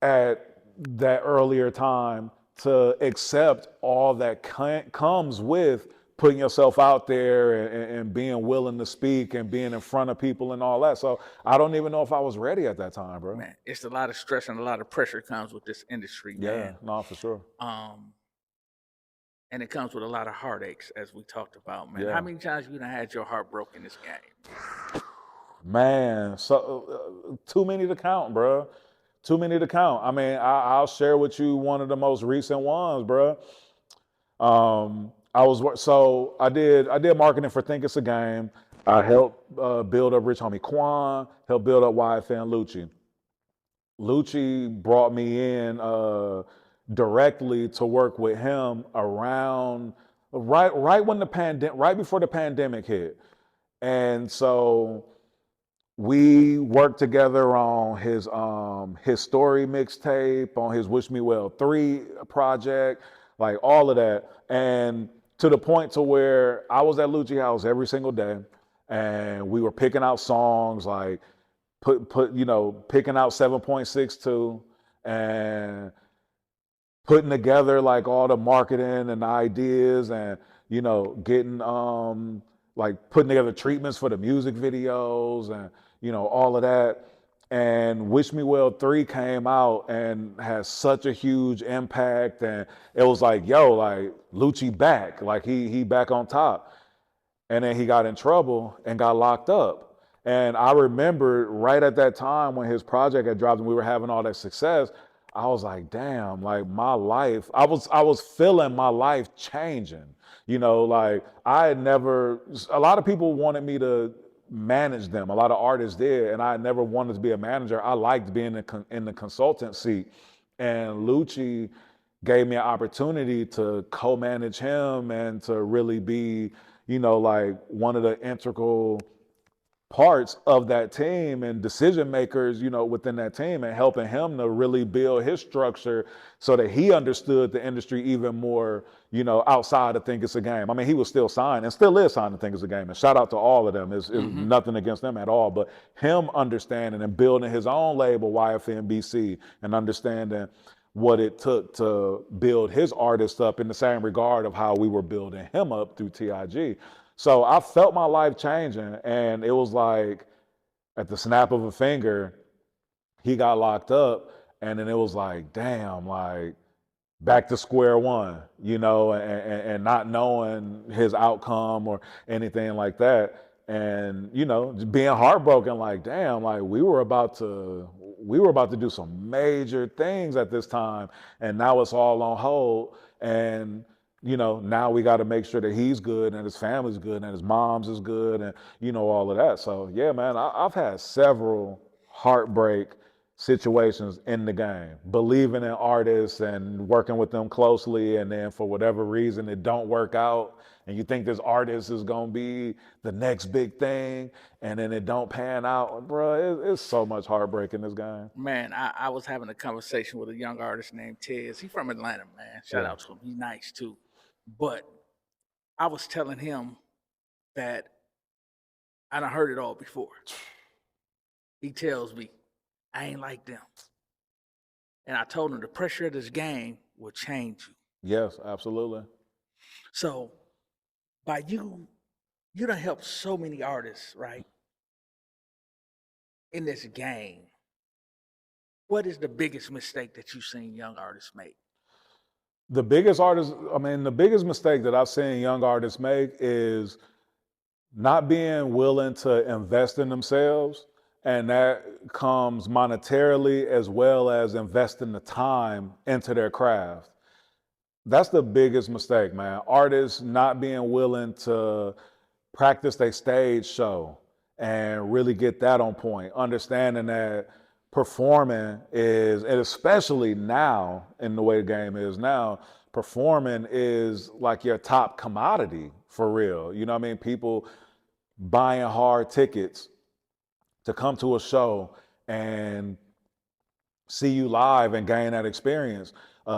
at that earlier time to accept all that comes with putting yourself out there and being willing to speak and being in front of people and all that. So I don't even know if I was ready at that time, bro. Man, it's a lot of stress and a lot of pressure comes with this industry, Yeah, man. no, for sure. And it comes with a lot of heartaches, as we talked about, man. Yeah. How many times you done had your heart broken in this game? Man, so too many to count, bro. Too many to count. I mean, I'll share with you one of the most recent ones, bro. I did marketing for Think It's a Game. I helped build up Rich Homie Quan, helped build up YFN Lucci. Lucci brought me in directly to work with him around right when right before the pandemic hit. And so we worked together on his story mixtape, on his Wish Me Well 3 project, like all of that. And to the point to where I was at Lucci House every single day and we were picking out songs, like picking out 7.62 and putting together like all the marketing and ideas and, you know, getting like putting together treatments for the music videos and, you know, all of that. And Wish Me Well 3 came out and has such a huge impact. And it was like, yo, like Lucci back, like he back on top. And then he got in trouble and got locked up. And I remember right at that time when his project had dropped and we were having all that success, I was like, damn, like my life, I was feeling my life changing. You know, like I had never, a lot of people wanted me to manage them. A lot of artists did, and I never wanted to be a manager. I liked being in the consultant seat. And Lucci gave me an opportunity to co-manage him and to really be, you know, like one of the integral parts of that team and decision makers, you know, within that team, and helping him to really build his structure so that he understood the industry even more, you know, outside of Think It's a Game. I mean, he was still signed and still is signed to Think It's a Game. And shout out to all of them. It's nothing against them at all. But him understanding and building his own label, YFNBC, and understanding what it took to build his artist up in the same regard of how we were building him up through TIG. So I felt my life changing, and it was like at the snap of a finger, he got locked up, and then it was like, damn, like back to square one, you know, and not knowing his outcome or anything like that. And, you know, just being heartbroken, like, damn, like we were about to do some major things at this time, and now it's all on hold. And you know, now we got to make sure that he's good and his family's good and his mom's is good and, you know, all of that. So, yeah, man, I've had several heartbreak situations in the game, believing in artists and working with them closely. And then for whatever reason, it don't work out. And you think this artist is going to be the next big thing. And then it don't pan out. Bro, it's so much heartbreak in this game. Man, I was having a conversation with a young artist named Tez. He's from Atlanta, man. Shout out to him. He's nice, too. But I was telling him that I done heard it all before. He tells me, I ain't like them. And I told him the pressure of this game will change you. Yes, absolutely. So by you done helped so many artists, right? In this game. What is the biggest mistake that you've seen young artists make? The biggest mistake that I've seen young artists make is not being willing to invest in themselves. And that comes monetarily as well as investing the time into their craft. That's the biggest mistake, man. Artists not being willing to practice their stage show and really get that on point. Understanding that performing is, and especially now in the way the game is now, performing is like your top commodity for real. You know what I mean? People buying hard tickets to come to a show and see you live and gain that experience.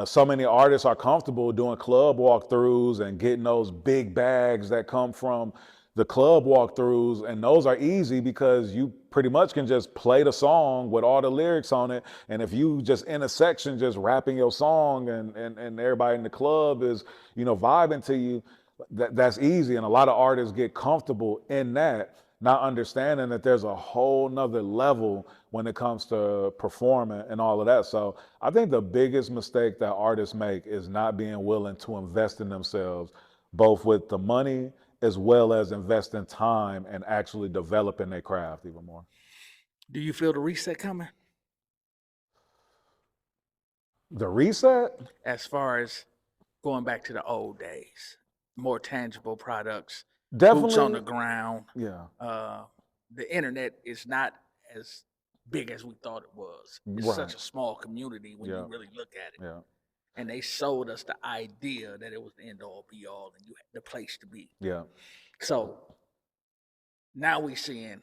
So many artists are comfortable doing club walkthroughs and getting those big bags that come from the club walkthroughs, and those are easy because you pretty much can just play the song with all the lyrics on it, and if you just in a section just rapping your song and everybody in the club is, you know, vibing to you, that's easy. And a lot of artists get comfortable in that, not understanding that there's a whole nother level when it comes to performing and all of that. So I think the biggest mistake that artists make is not being willing to invest in themselves, both with the money as well as investing time and actually developing their craft even more. Do you feel the reset coming? The reset? As far as going back to the old days, more tangible products, Definitely. boots on the ground. Yeah. The internet is not as big as we thought it was. It's Right. such a small community when you really look at it. Yeah. And they sold us the idea that it was the end all be all and you had the place to be. Yeah. So now we seeing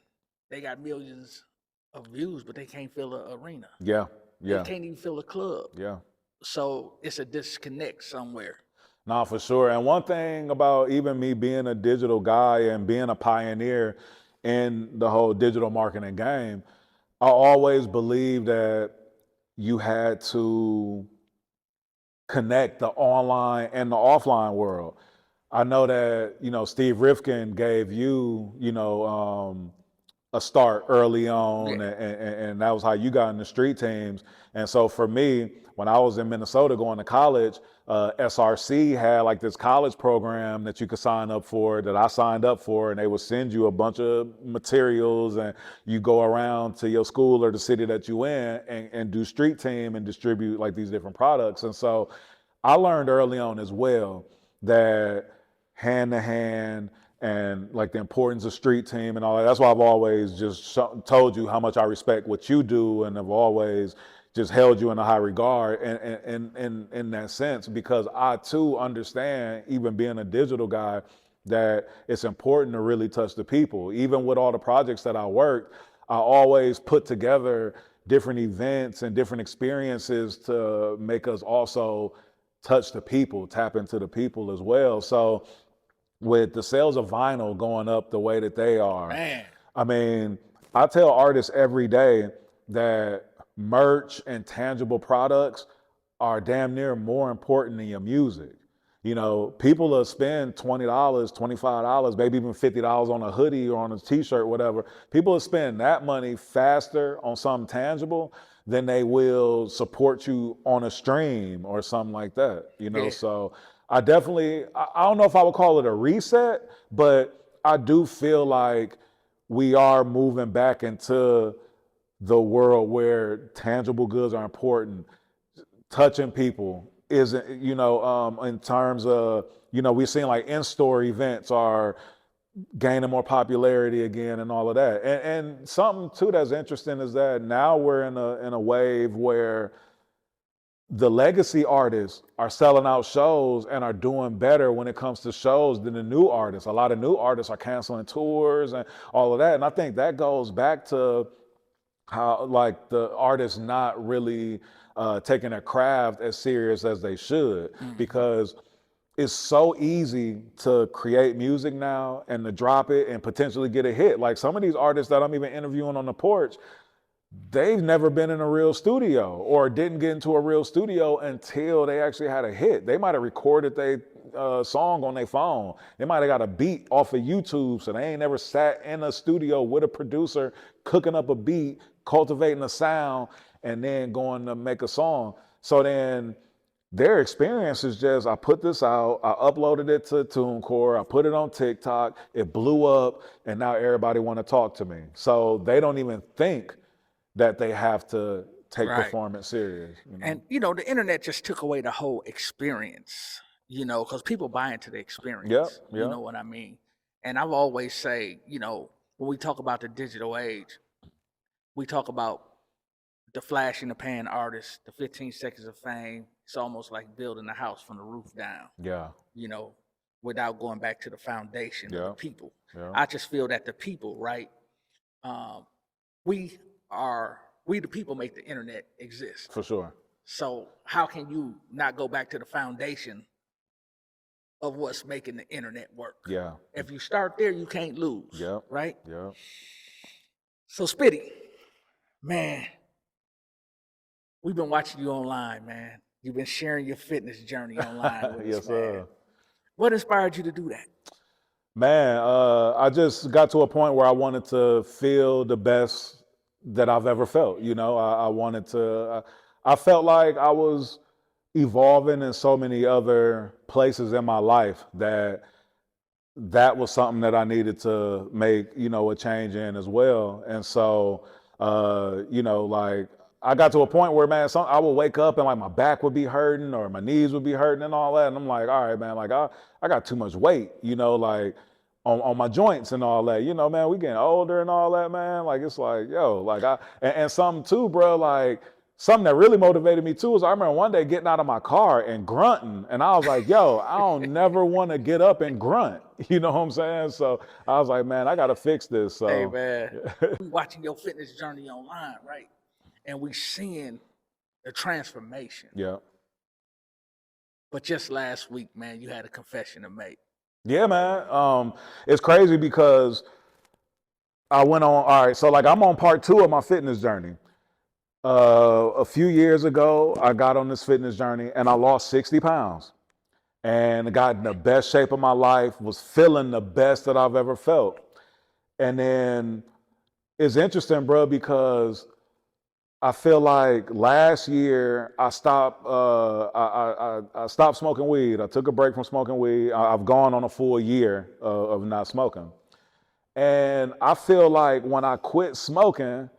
they got millions of views, but they can't fill an arena. Yeah. Yeah. They can't even fill a club. Yeah. So it's a disconnect somewhere. Nah, for sure. And one thing about even me being a digital guy and being a pioneer in the whole digital marketing game, I always believed that you had to connect the online and the offline world. I know that, you know, Steve Rifkin gave you, you know, a start early on, and that was how you got in the street teams. And so for me, when I was in Minnesota going to college, SRC had like this college program that you could sign up for, that I signed up for, and they would send you a bunch of materials and you go around to your school or the city that you in and do street team and distribute like these different products. And so I learned early on as well that hand to hand and like the importance of street team and all that. That's why I've always just told you how much I respect what you do, and I've always just held you in a high regard and in that sense, because I too understand, even being a digital guy, that it's important to really touch the people. Even with all the projects that I worked, I always put together different events and different experiences to make us also touch the people, tap into the people as well. So with the sales of vinyl going up the way that they are, Man. I mean, I tell artists every day that merch and tangible products are damn near more important than your music. You know, people will spend $20, $25, maybe even $50 on a hoodie or on a t-shirt, whatever. People will spend that money faster on something tangible than they will support you on a stream or something like that. You know, so I definitely, I don't know if I would call it a reset, but I do feel like we are moving back into the world where tangible goods are important. Touching people isn't, you know, in terms of, you know, we're seeing like in-store events are gaining more popularity again and all of that. And something too that's interesting is that now we're in a wave where the legacy artists are selling out shows and are doing better when it comes to shows than the new artists. A lot of new artists are canceling tours and all of that. And I think that goes back to how like the artists not really taking their craft as serious as they should, because it's so easy to create music now and to drop it and potentially get a hit. Like some of these artists that I'm even interviewing on the porch, they've never been in a real studio or didn't get into a real studio until they actually had a hit. They might have recorded their song on their phone. They might have got a beat off of YouTube, so they ain't never sat in a studio with a producer cooking up a beat, cultivating a sound, and then going to make a song. So then their experience is just, I put this out, I uploaded it to TuneCore, I put it on TikTok, it blew up, and now everybody want to talk to me. So they don't even think that they have to take performance serious. You know? And, you know, the internet just took away the whole experience, you know, because people buy into the experience. You know what I mean? And I've always say, you know, when we talk about the digital age, we talk about the flash in the pan artist, the 15 seconds of fame. It's almost like building a house from the roof down. Yeah. You know, without going back to the foundation of the people. I just feel that the people, right? We the people make the internet exist. For sure. So how can you not go back to the foundation of what's making the internet work? Yeah. If you start there, you can't lose. Yeah. Right? Yeah. So Spitty, man, we've been watching you online, man. You've been sharing your fitness journey online with us, man. Sir. What inspired you to do that? Man, I just got to a point where I wanted to feel the best that I've ever felt. You know, I wanted to, I felt like I was evolving in so many other places in my life that was something that I needed to make, you know, a change in as well. And so, you know, like I got to a point where, man, I would wake up and like my back would be hurting or my knees would be hurting and all that. And I'm like, all right, man, like I got too much weight, you know, like on my joints and all that, you know, man, we getting older and all that, man. Like, it's like, yo, like and something too, bro, like something that really motivated me too is I remember one day getting out of my car and grunting. And I was like, yo, I don't never want to get up and grunt. You know what I'm saying? So I was like, man, I got to fix this. So, hey, man, we watching your fitness journey online, right? And we seeing the transformation. Yeah. But just last week, man, you had a confession to make. Yeah, man. It's crazy because I went on, all right, so like I'm on part 2 of my fitness journey. A few years ago, I got on this fitness journey and I lost 60 pounds and got in the best shape of my life, was feeling the best that I've ever felt. And then it's interesting, bro, because I feel like last year I stopped. I stopped smoking weed. I took a break from smoking weed. I've gone on a full year of not smoking, and I feel like when I quit smoking,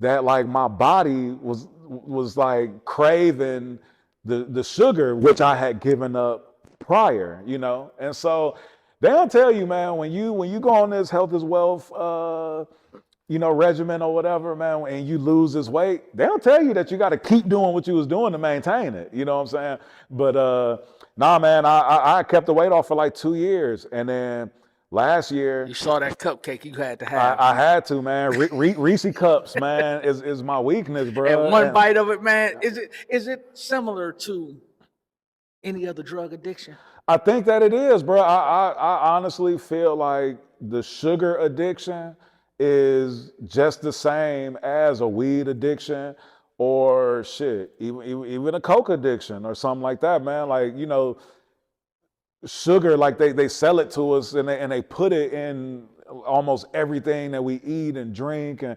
that like my body was like craving the sugar which I had given up prior, you know. And so they don't tell you, man, when you go on this health is wealth regimen or whatever, man, and you lose this weight, they'll tell you that you got to keep doing what you was doing to maintain it. You know what I'm saying? But nah, man, I kept the weight off for like 2 years, and then last year You saw that cupcake you had to have. I had to, man. Reese cups, man, is my weakness, bro. And one bite of it, man, is it similar to any other drug addiction? I think that it is, bro. I honestly feel like the sugar addiction is just the same as a weed addiction or shit, even a coke addiction or something like that, man. Like, sugar, like they sell it to us and they put it in almost everything that we eat and drink and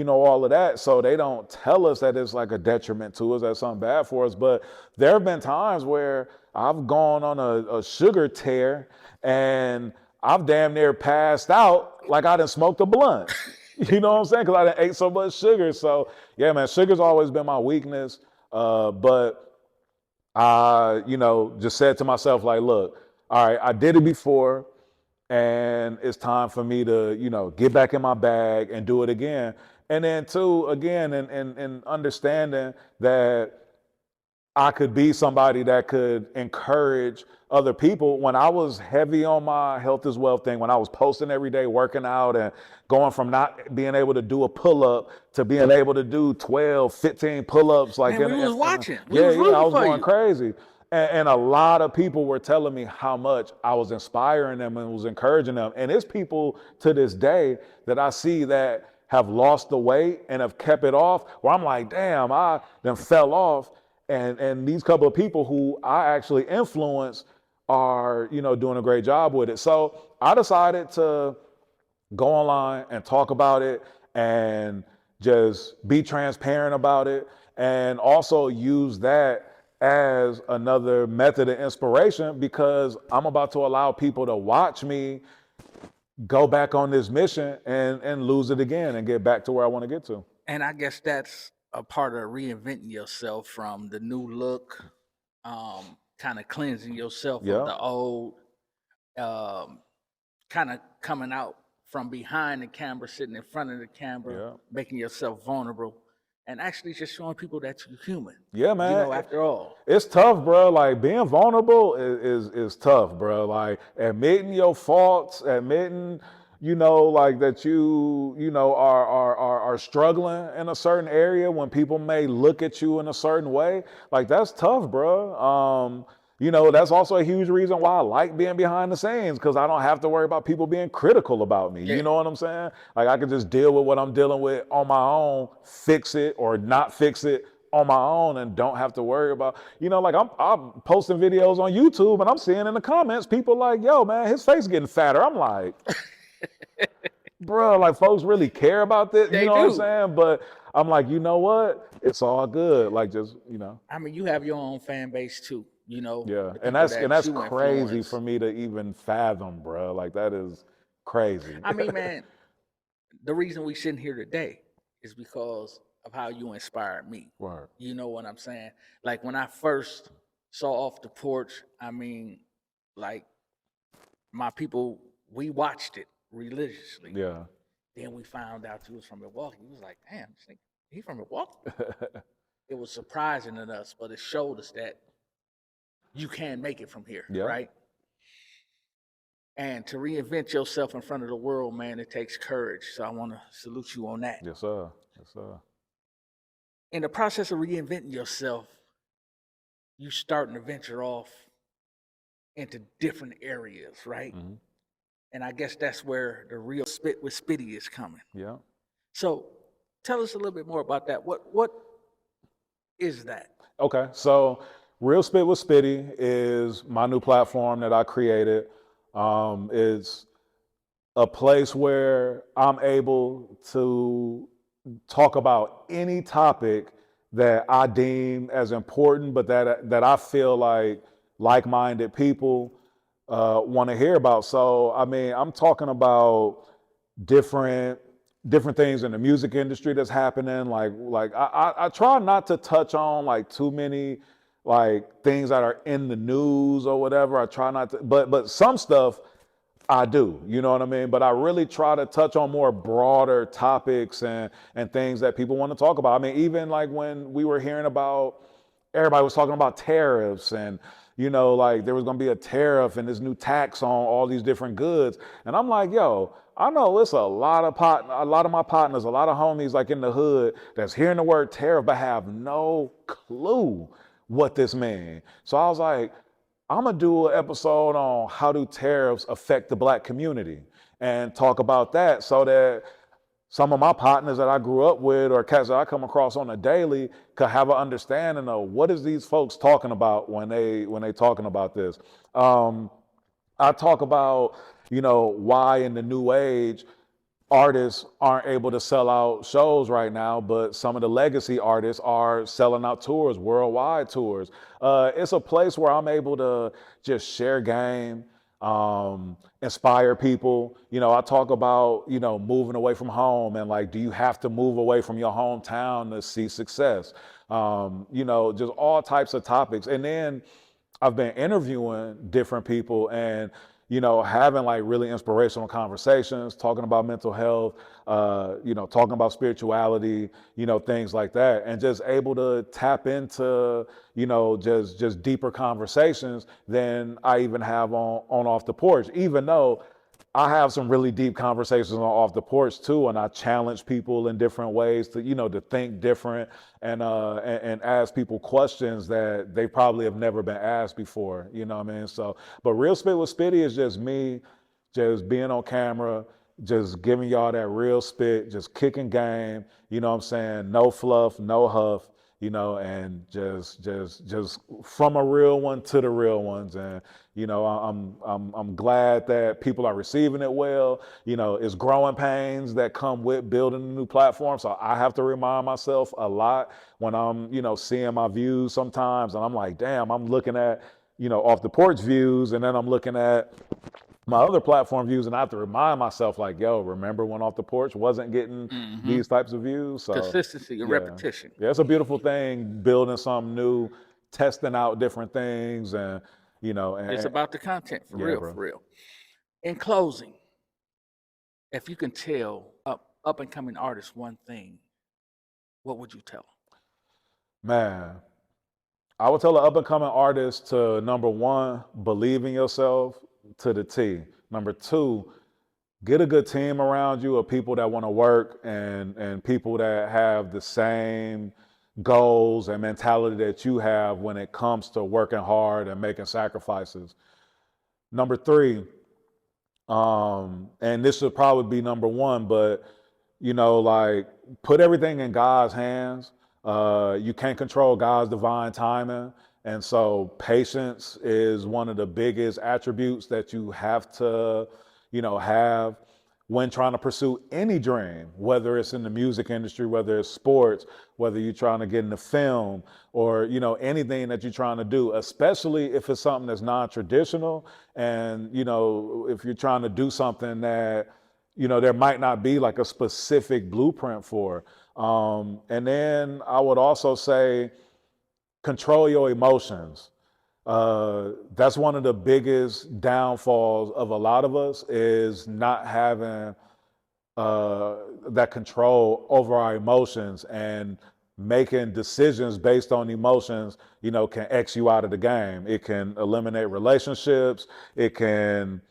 all of that. So they don't tell us that it's like a detriment to us, that's something bad for us. But there have been times where I've gone on a sugar tear and I've damn near passed out like I done smoked a blunt. You know what I'm saying? Because I done ate so much sugar. So yeah, man, sugar's always been my weakness. But I, just said to myself, like, look, all right, I did it before and it's time for me to, get back in my bag and do it again. And then too, again, and understanding that I could be somebody that could encourage other people. When I was heavy on my health is wealth thing, when I was posting every day, working out and going from not being able to do a pull-up to being able to do 12, 15 pull-ups. Like, Man, we was watching. Yeah, I was going you. crazy. And a lot of people were telling me how much I was inspiring them and was encouraging them. And it's people to this day that I see that have lost the weight and have kept it off, where I'm like, damn, I then fell off. And these couple of people who I actually influence are, doing a great job with it. So I decided to go online and talk about it and just be transparent about it, and also use that as another method of inspiration, because I'm about to allow people to watch me go back on this mission and lose it again and get back to where I want to get to. And I guess that's a part of reinventing yourself from the new look, kind of cleansing yourself of the old, kind of coming out from behind the camera, sitting in front of the camera, making yourself vulnerable, and actually just showing people that you're human. Yeah, man. After all, it's tough, bro. Like, being vulnerable is tough, bro. Like, admitting your faults, admitting, like that are struggling in a certain area when people may look at you in a certain way. Like, that's tough, bro. That's also a huge reason why I like being behind the scenes, because I don't have to worry about people being critical about me. Yeah. You know what I'm saying? Like, I can just deal with what I'm dealing with on my own, fix it or not fix it on my own, and don't have to worry about, like I'm posting videos on YouTube and I'm seeing in the comments people like, yo, man, his face getting fatter. I'm like, bro, like, folks really care about this. They what do. I'm saying? But I'm like, you know what? It's all good. Like, just, I mean, you have your own fan base too. Yeah, and that's crazy influence. For me to even fathom, bro. Like, that is crazy. I mean, man, the reason we sitting here today is because of how you inspired me. Word. You know what I'm saying? Like, when I first saw Off the Porch, I mean, like, my people, we watched it religiously. Yeah. Then we found out you was from Milwaukee. We was like, damn, he from Milwaukee? It was surprising to us, but it showed us that you can make it from here, right? And to reinvent yourself in front of the world, man, it takes courage. So I want to salute you on that. Yes, sir. Yes, sir. In the process of reinventing yourself, you starting to venture off into different areas, right? Mm-hmm. And I guess that's where the real Spit with Spitty is coming. Yeah. So tell us a little bit more about that. What is that? Okay, so Real Spit with Spitty is my new platform that I created. It's a place where I'm able to talk about any topic that I deem as important, but that I feel like-minded people want to hear about. So, I mean, I'm talking about different things in the music industry that's happening. Like I try not to touch on like too many like things that are in the news or whatever. I try not to, but some stuff I do, you know what I mean? But I really try to touch on more broader topics and things that people want to talk about. I mean, even like when we were hearing about, everybody was talking about tariffs and, you know, like there was going to be a tariff and this new tax on all these different goods. And I'm like, yo, I know it's a lot of my partners, a lot of homies like in the hood that's hearing the word tariff but have no clue what this means. So I was like, I'm gonna do an episode on how do tariffs affect the Black community and talk about that so that some of my partners that I grew up with or cats that I come across on a daily could have an understanding of what is these folks talking about when they talking about this. I talk about, you know, why in the new age artists aren't able to sell out shows right now, but some of the legacy artists are selling out tours, worldwide tours. It's a place where I'm able to just share game, inspire people. You know, I talk about, you know, moving away from home and like, do you have to move away from your hometown to see success? You know, just all types of topics. And then I've been interviewing different people and, you know, having like really inspirational conversations, talking about mental health, you know, talking about spirituality, you know, things like that, and just able to tap into, you know, just deeper conversations than I even have on Off the Porch, even though I have some really deep conversations on Off the Porch too, and I challenge people in different ways to, you know, to think different and ask people questions that they probably have never been asked before. You know what I mean? So, but Real Spit with Spitty is just me, just being on camera, just giving y'all that real spit, just kicking game. You know what I'm saying? No fluff, no huff. You know, and just from a real one to the real ones, and you know, I'm glad that people are receiving it well. You know, it's growing pains that come with building a new platform, so I have to remind myself a lot when I'm, you know, seeing my views sometimes, and I'm like, damn, I'm looking at, you know, Off the Porch views, and then I'm looking at my other platform views, and I have to remind myself, like, yo, remember when Off the Porch wasn't getting these types of views? So Consistency and repetition. yeah, it's a beautiful thing, building something new, testing out different things, and you know, It's about the content, for yeah, real, bro. for real. In closing, if you can tell up and coming artists one thing, what would you tell them? Man, I would tell an up and coming artist to, number one, believe in yourself to the T. Number two, get a good team around you of people that want to work and people that have the same goals and mentality that you have when it comes to working hard and making sacrifices. Number three, and this should probably be number one, but you know, like, put everything in God's hands. You can't control God's divine timing. And so patience is one of the biggest attributes that you have to, you know, have when trying to pursue any dream, whether it's in the music industry, whether it's sports, whether you're trying to get into film or, you know, anything that you're trying to do, especially if it's something that's non-traditional. And, you know, if you're trying to do something that, you know, there might not be like a specific blueprint for. And then I would also say, control your emotions. That's one of the biggest downfalls of a lot of us, is not having that control over our emotions, and making decisions based on emotions, you know, can X you out of the game. It can eliminate relationships. It can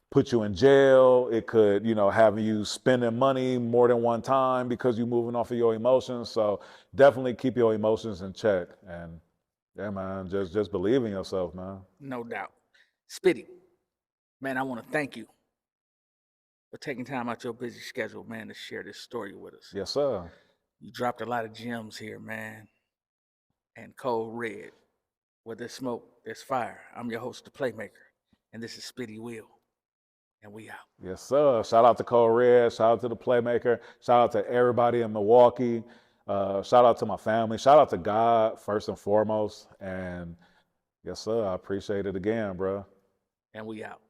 put you in jail. It could, you know, have you spending money more than one time because you're moving off of your emotions. So definitely keep your emotions in check. And yeah, man, just believe in yourself, man. No doubt. Spitty, man, I want to thank you for taking time out your busy schedule, man, to share this story with us. Yes, sir. You dropped a lot of gems here, man. And Cold Red, where there's smoke, there's fire. I'm your host, ThePlaymaker, and this is Spitty Will. And we out. Yes, sir. Shout out to Cole Red. Shout out to ThePlaymaker. Shout out to everybody in Milwaukee. Shout out to my family. Shout out to God, first and foremost. And yes, sir. I appreciate it again, bro. And we out.